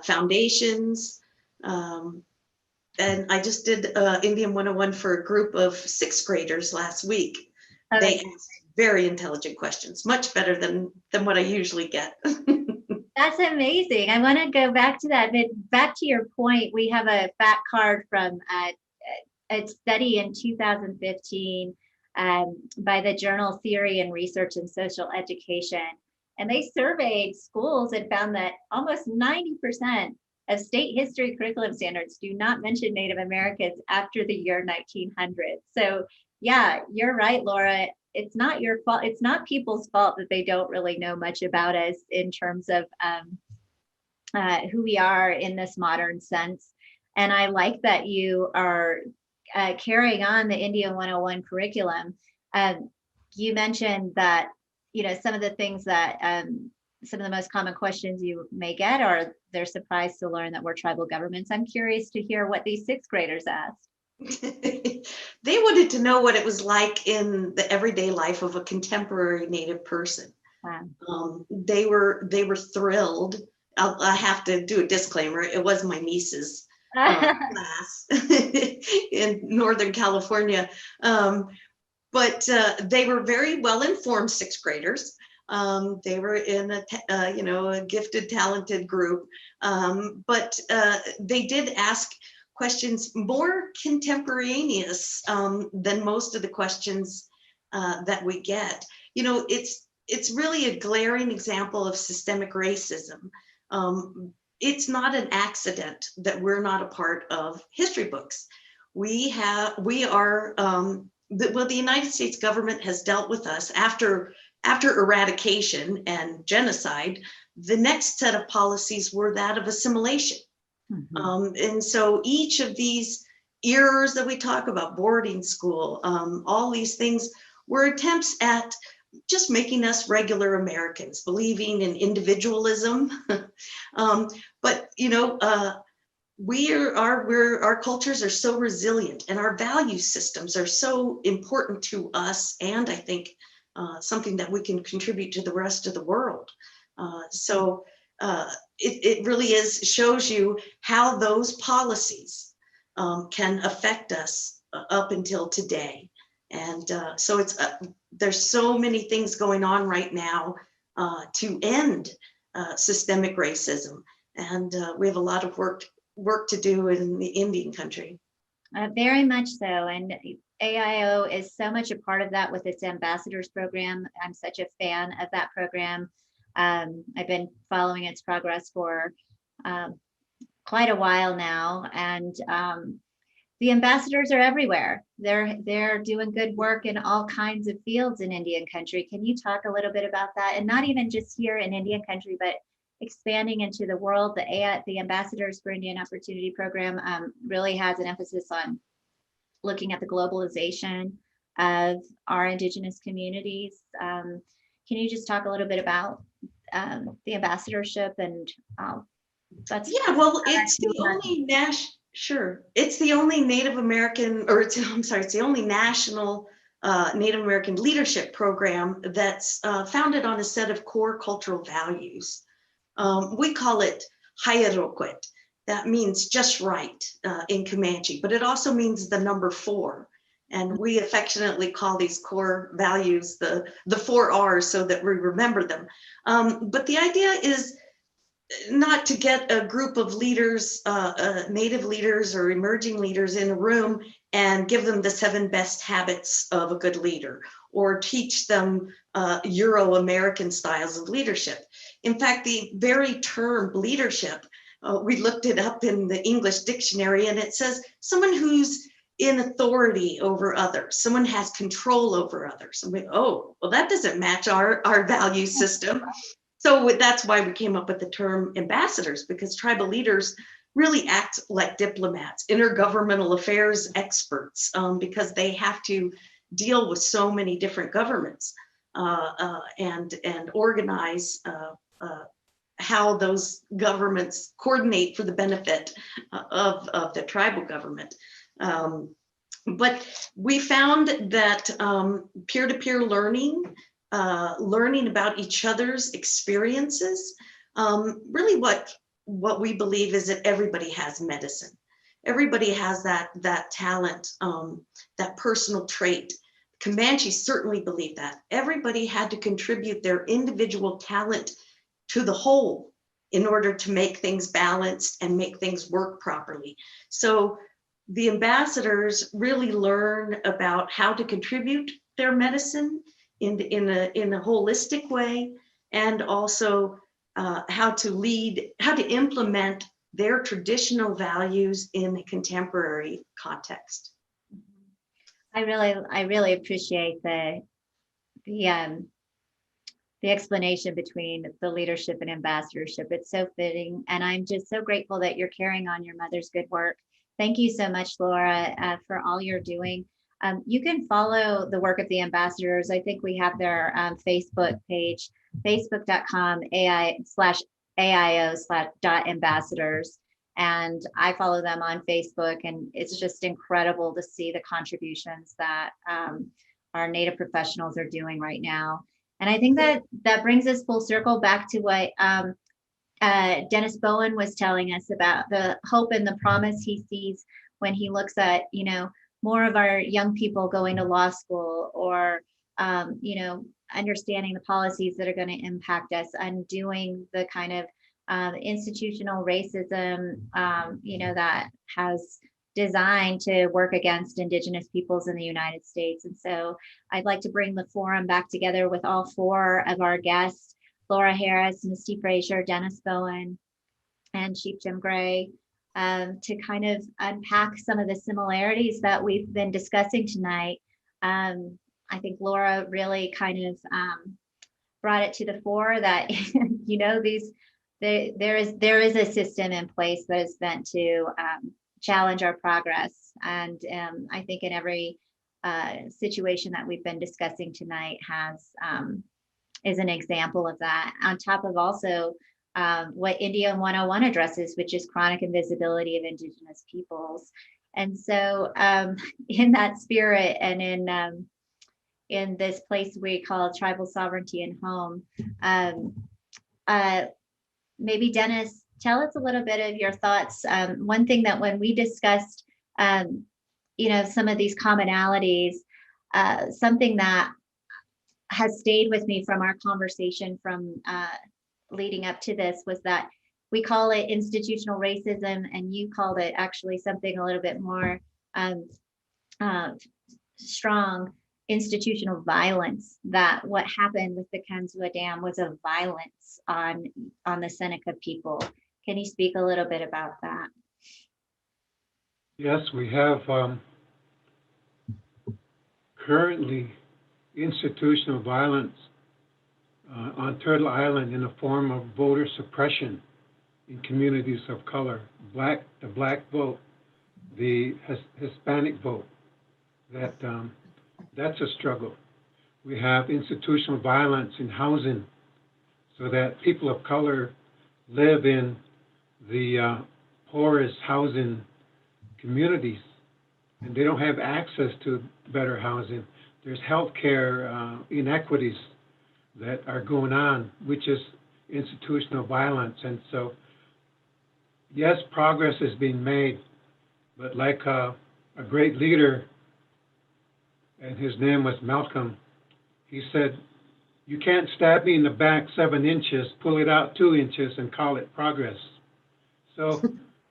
foundations. And I just did Indian 101 for a group of 6th graders last week. They asked very intelligent questions, much better than what I usually get. That's amazing. I want to go back to that, but back to your point, we have a fact card from a study in 2015 by the journal Theory and Research in Social Education. And they surveyed schools and found that almost 90% of state history curriculum standards do not mention Native Americans after the year 1900. So yeah, you're right, Laura. It's not your fault. It's not people's fault that they don't really know much about us in terms of who we are in this modern sense. And I like that you are carrying on the Indian 101 curriculum. You mentioned that, you know, some of the things that some of the most common questions you may get are they're surprised to learn that we're tribal governments. I'm curious to hear what these 6th graders asked. They wanted to know what it was like in the everyday life of a contemporary Native person. Wow. They were thrilled. I have to do a disclaimer. It was my niece's class in Northern California. But they were very well-informed 6th graders. They were in a gifted, talented group. But they did ask questions more contemporaneous than most of the questions that we get. You know, it's really a glaring example of systemic racism. It's not an accident that we're not a part of history books. The United States government has dealt with us after eradication and genocide. The next set of policies were that of assimilation. Mm-hmm. And so each of these eras that we talk about, boarding school, all these things were attempts at just making us regular Americans, believing in individualism. But you know, our cultures are so resilient, and our value systems are so important to us, and I think something that we can contribute to the rest of the world. It really shows you how those policies can affect us up until today. And so there's so many things going on right now to end systemic racism. And we have a lot of work to do in the Indian country. Very much so. And AIO is so much a part of that with its ambassadors program. I'm such a fan of that program. I've been following its progress for quite a while now. And the ambassadors are everywhere. They're doing good work in all kinds of fields in Indian country. Can you talk a little bit about that? And not even just here in Indian country, but expanding into the world. The Ambassadors for Indian Opportunity program really has an emphasis on looking at the globalization of our Indigenous communities. Can you just talk a little bit about the ambassadorship and that's it's the only it's the only Native American, or it's the only national Native American leadership program that's founded on a set of core cultural values. We call it Hayaroquet. That means just right in Comanche, but it also means the number 4. And we affectionately call these core values the 4 R's so that we remember them. But the idea is not to get a group of leaders, Native leaders or emerging leaders in a room and give them the 7 best habits of a good leader or teach them Euro-American styles of leadership. In fact, the very term leadership, we looked it up in the English dictionary and it says someone who's in authority over others, someone has control over others. And that doesn't match our value system. So that's why we came up with the term ambassadors, because tribal leaders really act like diplomats, intergovernmental affairs experts, because they have to deal with so many different governments and organize how those governments coordinate for the benefit of the tribal government. But we found that peer-to-peer learning, learning about each other's experiences, really what we believe is that everybody has medicine. Everybody has that talent, that personal trait. Comanche certainly believed that. Everybody had to contribute their individual talent to the whole in order to make things balanced and make things work properly. So the ambassadors really learn about how to contribute their medicine in a holistic way, and also how to implement their traditional values in a contemporary context. I really appreciate the explanation between the leadership and ambassadorship. It's so fitting, and I'm just so grateful that you're carrying on your mother's good work. Thank you so much, Laura, for all you're doing. You can follow the work of the ambassadors. I think we have their Facebook page, facebook.com/AIO/.ambassadors. And I follow them on Facebook, and it's just incredible to see the contributions that our Native professionals are doing right now. And I think that brings us full circle back to what Dennis Bowen was telling us about the hope and the promise he sees when he looks at, more of our young people going to law school, or, understanding the policies that are going to impact us, undoing the kind of institutional racism, that has designed to work against Indigenous peoples in the United States. And so I'd like to bring the forum back together with all 4 of our guests, Laura Harris, Misty Frazier, Dennis Bowen, and Chief Jim Gray, to kind of unpack some of the similarities that we've been discussing tonight. I think Laura really kind of brought it to the fore that, there is a system in place that is meant to challenge our progress. And I think in every situation that we've been discussing tonight is an example of that, on top of also what Indian 101 addresses, which is chronic invisibility of Indigenous peoples. And so in that spirit, and in this place we call tribal sovereignty and home. Maybe Dennis, tell us a little bit of your thoughts. One thing that when we discussed, some of these commonalities, something that has stayed with me from our conversation from leading up to this was that we call it institutional racism, and you called it actually something a little bit more strong, institutional violence. That what happened with the Kansas Dam was a violence on the Seneca people. Can you speak a little bit about that? Yes, we have currently institutional violence on Turtle Island in the form of voter suppression in communities of color, the black vote, the Hispanic vote. That's a struggle. We have institutional violence in housing, so that people of color live in the poorest housing communities, and they don't have access to better housing. There's healthcare inequities that are going on, which is institutional violence. And so, yes, progress is being made, but like a great leader, and his name was Malcolm, he said, you can't stab me in the back 7 inches, pull it out 2 inches, and call it progress. So,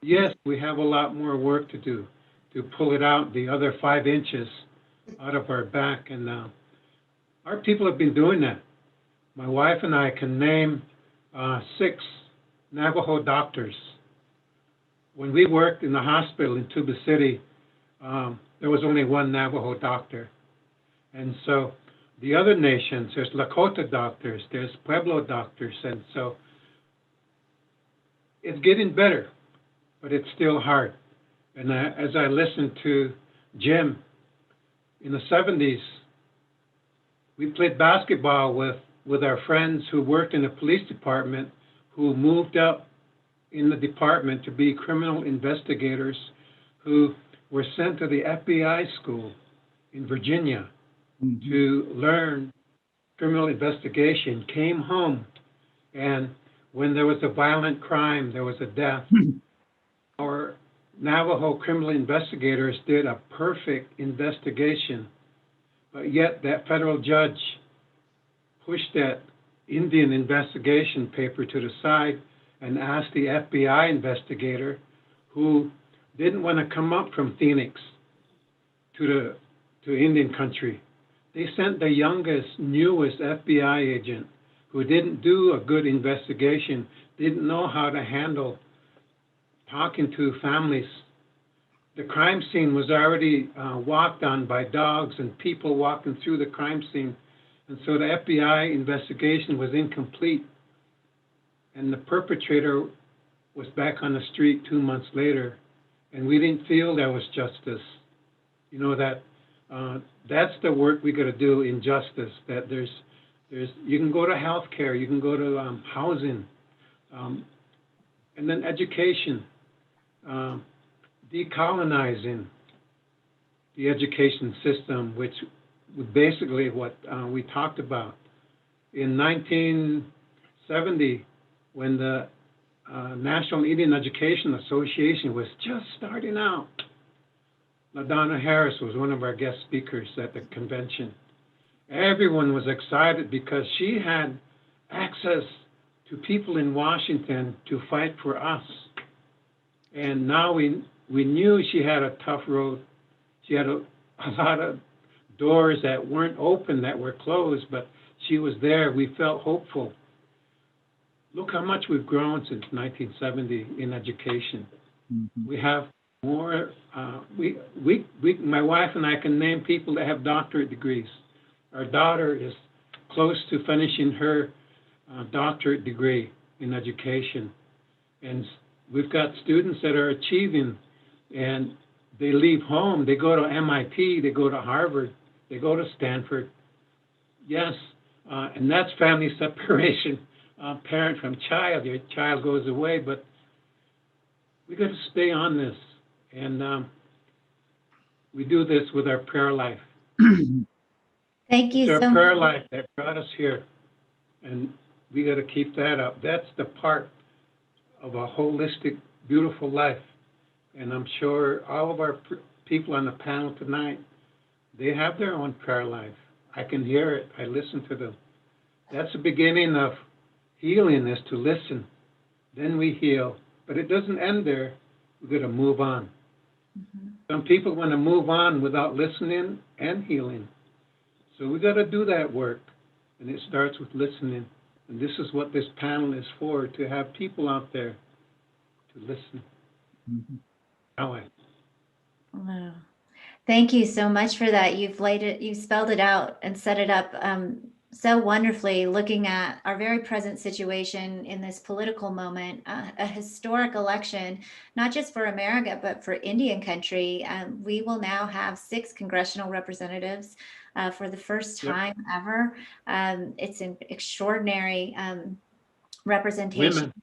yes, we have a lot more work to do to pull it out, the other 5 inches out of our back. And our people have been doing that. My wife and I can name 6 Navajo doctors. When we worked in the hospital in Tuba City, there was only 1 Navajo doctor. And so the other nations, there's Lakota doctors, there's Pueblo doctors, and so it's getting better, but it's still hard. And as I listened to Jim, in the 70s, we played basketball with our friends who worked in the police department, who moved up in the department to be criminal investigators, who were sent to the FBI school in Virginia to learn criminal investigation, came home, and when there was a violent crime, there was a death, our Navajo criminal investigators did a perfect investigation, but yet that federal judge pushed that Indian investigation paper to the side and asked the FBI investigator, who didn't want to come up from Phoenix to Indian country. They sent the youngest, newest FBI agent who didn't do a good investigation, didn't know how to handle talking to families. The crime scene was already walked on by dogs and people walking through the crime scene. And so the FBI investigation was incomplete. And the perpetrator was back on the street 2 months later. And we didn't feel there was justice. You know, that's the work we got to do in justice, that there's you can go to healthcare, you can go to housing, and then education, decolonizing the education system, which was basically what we talked about. In 1970, when the National Indian Education Association was just starting out, LaDonna Harris was one of our guest speakers at the convention. Everyone was excited because she had access to people in Washington to fight for us. And now we knew she had a tough road. She had a lot of doors that weren't open, that were closed, but she was there. We felt hopeful. Look how much we've grown since 1970 in education. We have more, my wife and I can name people that have doctorate degrees. Our daughter is close to finishing her doctorate degree in education. And we've got students that are achieving, and they leave home, they go to MIT, they go to Harvard, they go to Stanford. Yes, and that's family separation, parent from child. Your child goes away, but we got to stay on this. And we do this with our prayer life. Thank you It's so our much. prayer life that brought us here, and we got to keep that up. That's the part of a holistic, beautiful life. And I'm sure all of our people on the panel tonight, they have their own prayer life. I can hear it. I listen to them. That's the beginning of healing, is to listen. Then we heal. But it doesn't end there. We've got to move on. Some people want to move on without listening and healing. So we got to do that work. And it starts with listening. And this is what this panel is for, to have people out there to listen. Wow. Thank you so much for that. You've spelled it out and set it up so wonderfully, looking at our very present situation in this political moment, a historic election, not just for America, but for Indian country. We will now have 6 congressional representatives for the first time ever. It's an extraordinary representation.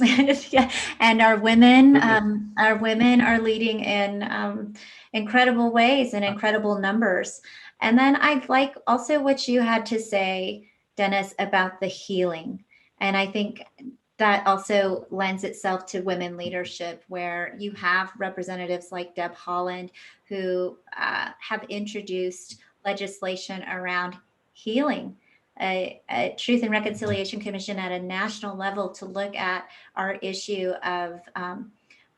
Yeah, and our women are leading in incredible ways and incredible numbers. And then I'd like also what you had to say, Dennis, about the healing. And I think that also lends itself to women leadership, where you have representatives like Deb Haaland who have introduced legislation around healing, a Truth and Reconciliation Commission at a national level to look at our issue of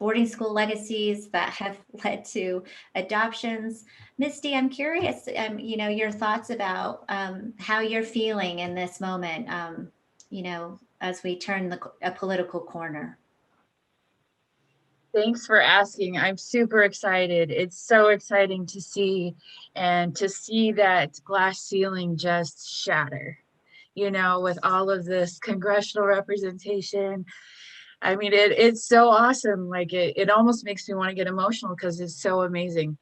boarding school legacies that have led to adoptions. Misty, I'm curious, your thoughts about how you're feeling in this moment, as we turn a political corner. Thanks for asking. I'm super excited. It's so exciting to see, and to see that glass ceiling just shatter, with all of this congressional representation. I mean, it's so awesome. Like it almost makes me want to get emotional because it's so amazing.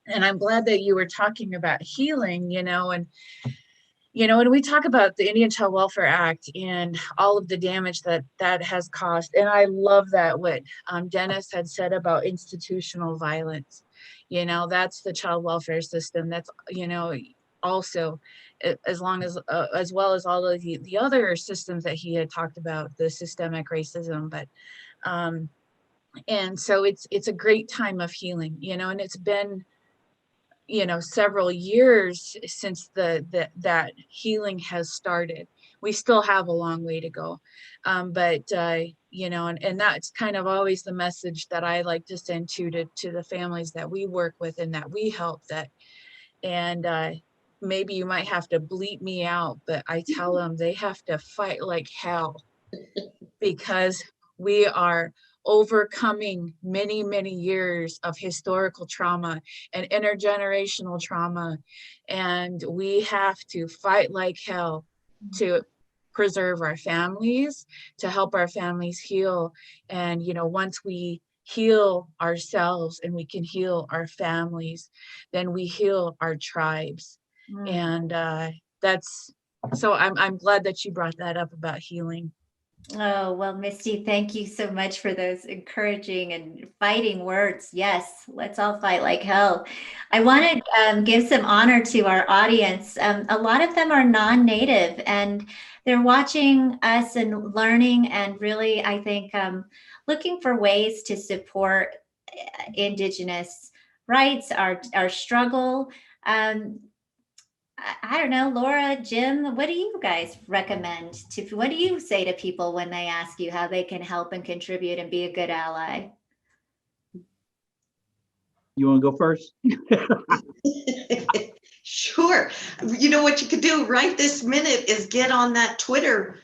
And I'm glad that you were talking about healing, when we talk about the Indian Child Welfare Act and all of the damage that has caused, and I love that what Dennis had said about institutional violence, that's the child welfare system. That's, also as well as all of the other systems that he had talked about, the systemic racism. But and so it's a great time of healing, and it's been several years since that healing has started. We still have a long way to go, but and that's kind of always the message that I like to send to the families that we work with and that we help. And maybe you might have to bleep me out, but I tell them they have to fight like hell, because we are overcoming many, many years of historical trauma and intergenerational trauma. And we have to fight like hell to preserve our families, to help our families heal. And, once we heal ourselves and we can heal our families, then we heal our tribes. And that's, so I'm glad that you brought that up about healing. Oh, well, Misty, thank you so much for those encouraging and fighting words. Yes, let's all fight like hell. I want to give some honor to our audience. A lot of them are non-native, and they're watching us and learning, and really, I think, looking for ways to support Indigenous rights, our struggle. I don't know, Laura, Jim, what do you guys recommend? What do you say to people when they ask you how they can help and contribute and be a good ally? You want to go first? Sure. You know what you could do right this minute is get on that Twitter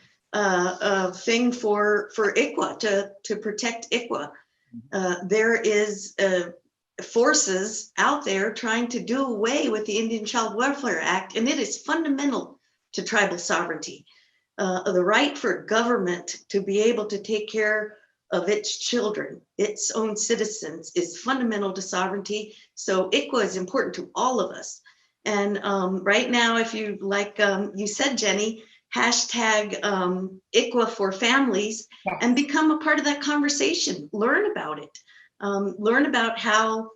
thing for ICWA, to protect ICWA. There is forces out there trying to do away with the Indian Child Welfare Act, and it is fundamental to tribal sovereignty. The right for government to be able to take care of its children, its own citizens, is fundamental to sovereignty. So ICWA is important to all of us. And right now, if you like, you said, Jenny, hashtag ICWA for families, and become a part of that conversation. Learn about it. Learn about how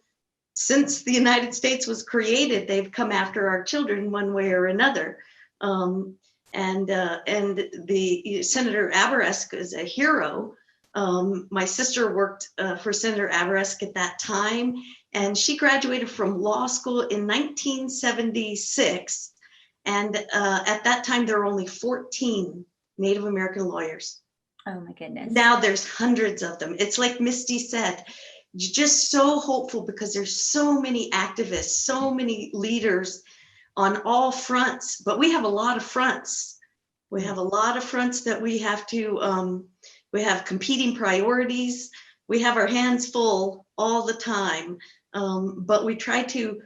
since the United States was created, they've come after our children one way or another. And the Senator Aberesk is a hero. My sister worked for Senator Aberesk at that time, and she graduated from law school in 1976. And at that time, there were only 14 Native American lawyers. Oh my goodness. Now there's hundreds of them. It's like Misty said, just so hopeful because there's so many activists, so many leaders on all fronts, but we have a lot of fronts. We have a lot of fronts that we have to, we have competing priorities. We have our hands full all the time, but we try to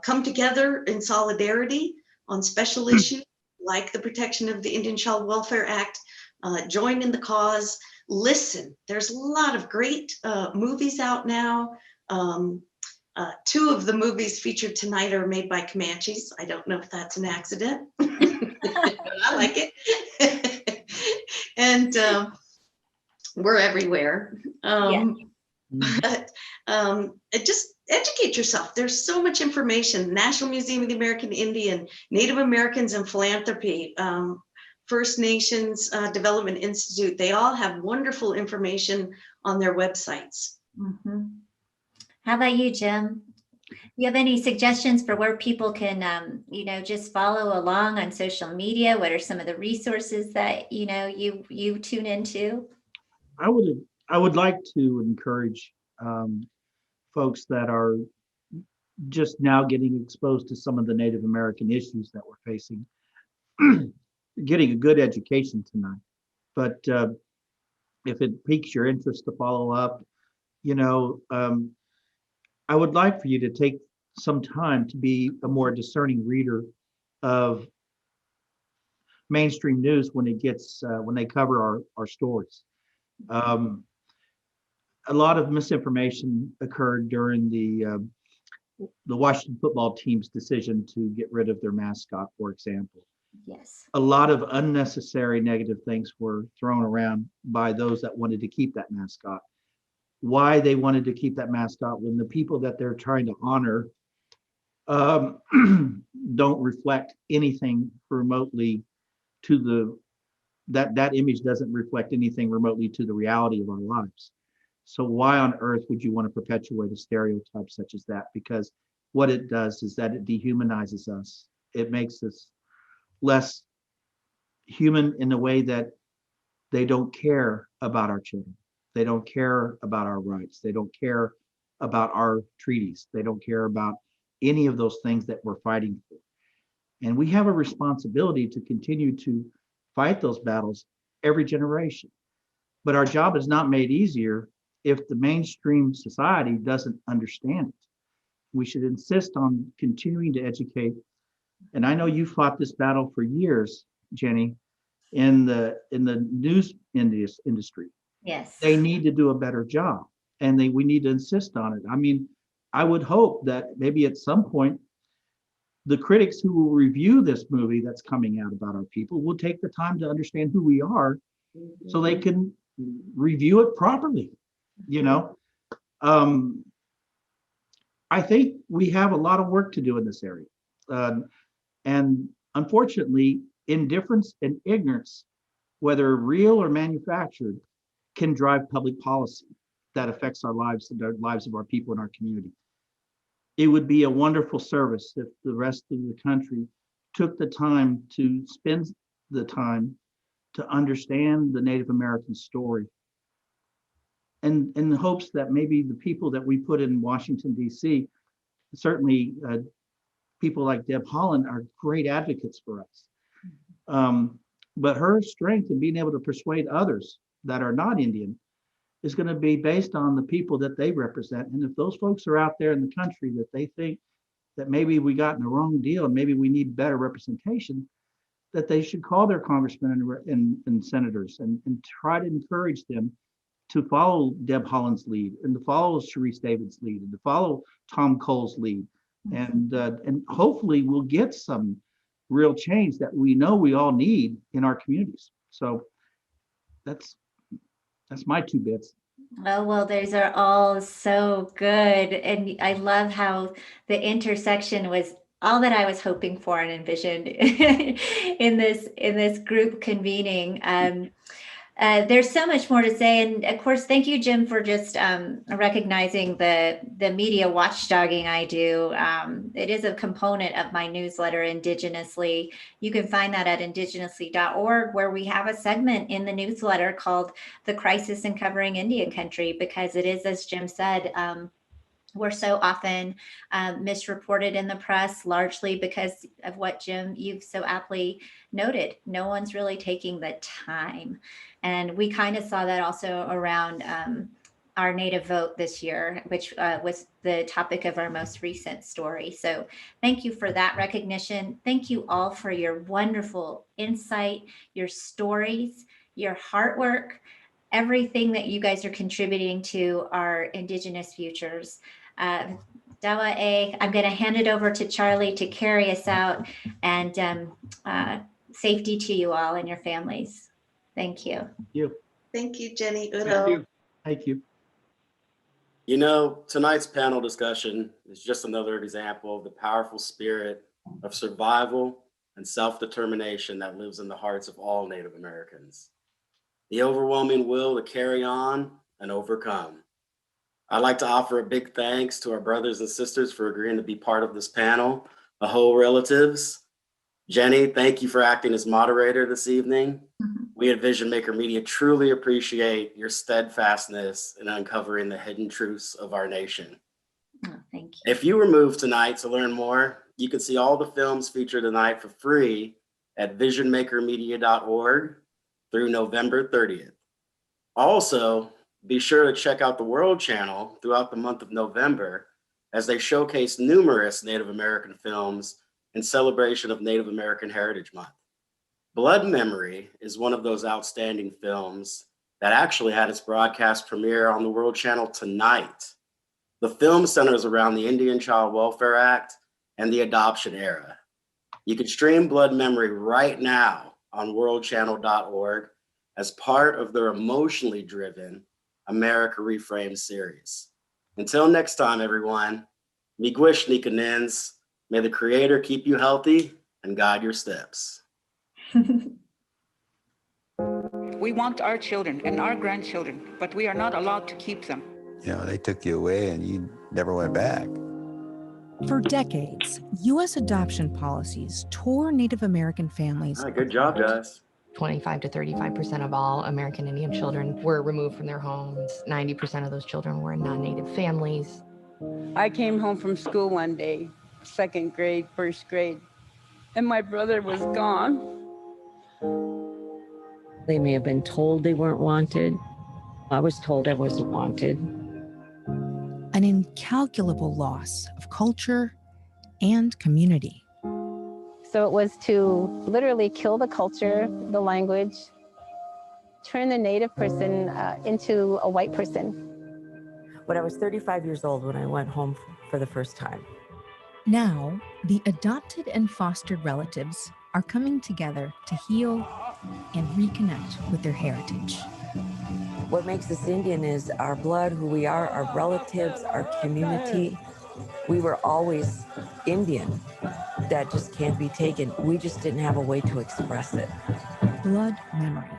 come together in solidarity on special issues like the protection of the Indian Child Welfare Act, join in the cause, listen. There's a lot of great movies out now. Two of the movies featured tonight are made by Comanches. I don't know if that's an accident, but I like it. And we're everywhere. But just educate yourself. There's so much information. National Museum of the American Indian, Native Americans and Philanthropy, First Nations Development Institute. They all have wonderful information on their websites. Mm-hmm. How about you, Jim? You have any suggestions for where people can, just follow along on social media? What are some of the resources that, you tune into? I would like to encourage folks that are just now getting exposed to some of the Native American issues that we're facing, getting a good education tonight. But if it piques your interest to follow up, I would like for you to take some time to be a more discerning reader of mainstream news when they cover our stories. A lot of misinformation occurred during the Washington football team's decision to get rid of their mascot, for example. Yes. A lot of unnecessary negative things were thrown around by those that wanted to keep that mascot. Why they wanted to keep that mascot when the people that they're trying to honor don't reflect anything remotely to that image doesn't reflect anything remotely to the reality of our lives. So why on earth would you want to perpetuate a stereotype such as that? Because what it does is that it dehumanizes us. It makes us less human in a way that they don't care about our children. They don't care about our rights. They don't care about our treaties. They don't care about any of those things that we're fighting for. And we have a responsibility to continue to fight those battles every generation. But our job is not made easier if the mainstream society doesn't understand it. We should insist on continuing to educate. And I know you fought this battle for years, Jenni, in the news industry. Yes. They need to do a better job, and we need to insist on it. I mean, I would hope that maybe at some point, the critics who will review this movie that's coming out about our people will take the time to understand who we are so they can review it properly. I think we have a lot of work to do in this area. And unfortunately, indifference and ignorance, whether real or manufactured, can drive public policy that affects our lives and the lives of our people in our community. It would be a wonderful service if the rest of the country took the time to spend the time to understand the Native American story, and in the hopes that maybe the people that we put in Washington, D.C., certainly people like Deb Haaland are great advocates for us. But her strength in being able to persuade others that are not Indian is going to be based on the people that they represent. And if those folks are out there in the country that they think that maybe we got in the wrong deal and maybe we need better representation, that they should call their congressmen and senators and try to encourage them to follow Deb Haaland's lead and to follow Sharice David's lead and to follow Tom Cole's lead. And hopefully we'll get some real change that we know we all need in our communities. So that's my 2 bits. Oh, well, those are all so good. And I love how the intersection was all that I was hoping for and envisioned in this group convening. There's so much more to say, and of course, thank you, Jim, for just recognizing the media watchdogging I do. It is a component of my newsletter, Indigenously. You can find that at indigenously.org, where we have a segment in the newsletter called "The Crisis in Covering Indian Country," because it is, as Jim said. We're so often misreported in the press, largely because of what, Jim, you've so aptly noted. No one's really taking the time. And we kind of saw that also around our Native vote this year, which was the topic of our most recent story. So thank you for that recognition. Thank you all for your wonderful insight, your stories, your heart work, everything that you guys are contributing to our Indigenous futures. Dawa A, I'm going to hand it over to Charlie to carry us out, and safety to you all and your families. Thank you. Thank you, Jenny. Thank you. Thank you. You know, tonight's panel discussion is just another example of the powerful spirit of survival and self-determination that lives in the hearts of all Native Americans. The overwhelming will to carry on and overcome. I'd like to offer a big thanks to our brothers and sisters for agreeing to be part of this panel, the whole relatives. Jenny, thank you for acting as moderator this evening. We at Vision Maker Media truly appreciate your steadfastness in uncovering the hidden truths of our nation. Oh, thank you. If you were moved tonight to learn more, you can see all the films featured tonight for free at visionmakermedia.org through November 30th. Also, be sure to check out the World Channel throughout the month of November as they showcase numerous Native American films in celebration of Native American Heritage Month. Blood Memory is one of those outstanding films that actually had its broadcast premiere on the World Channel tonight. The film centers around the Indian Child Welfare Act and the adoption era. You can stream Blood Memory right now on worldchannel.org as part of their emotionally driven America Reframed series. Until next time, everyone, miigwech nikanins. May the Creator keep you healthy and guide your steps. We want our children and our grandchildren, but we are not allowed to keep them. You know, they took you away and you never went back. For decades, U.S. adoption policies tore Native American families. Good job, guys. 25 to 35% of all American Indian children were removed from their homes. 90% of those children were in non-Native families. I came home from school one day, second grade, first grade, and my brother was gone. They may have been told they weren't wanted. I was told I wasn't wanted. An incalculable loss of culture and community. So it was to literally kill the culture, the language, turn the Native person into a white person. But I was 35 years old when I went home for the first time. Now, the adopted and fostered relatives are coming together to heal and reconnect with their heritage. What makes us Indian is our blood, who we are, our relatives, our community. We were always Indian. That just can't be taken. We just didn't have a way to express it. Blood Memory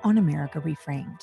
on America Reframed.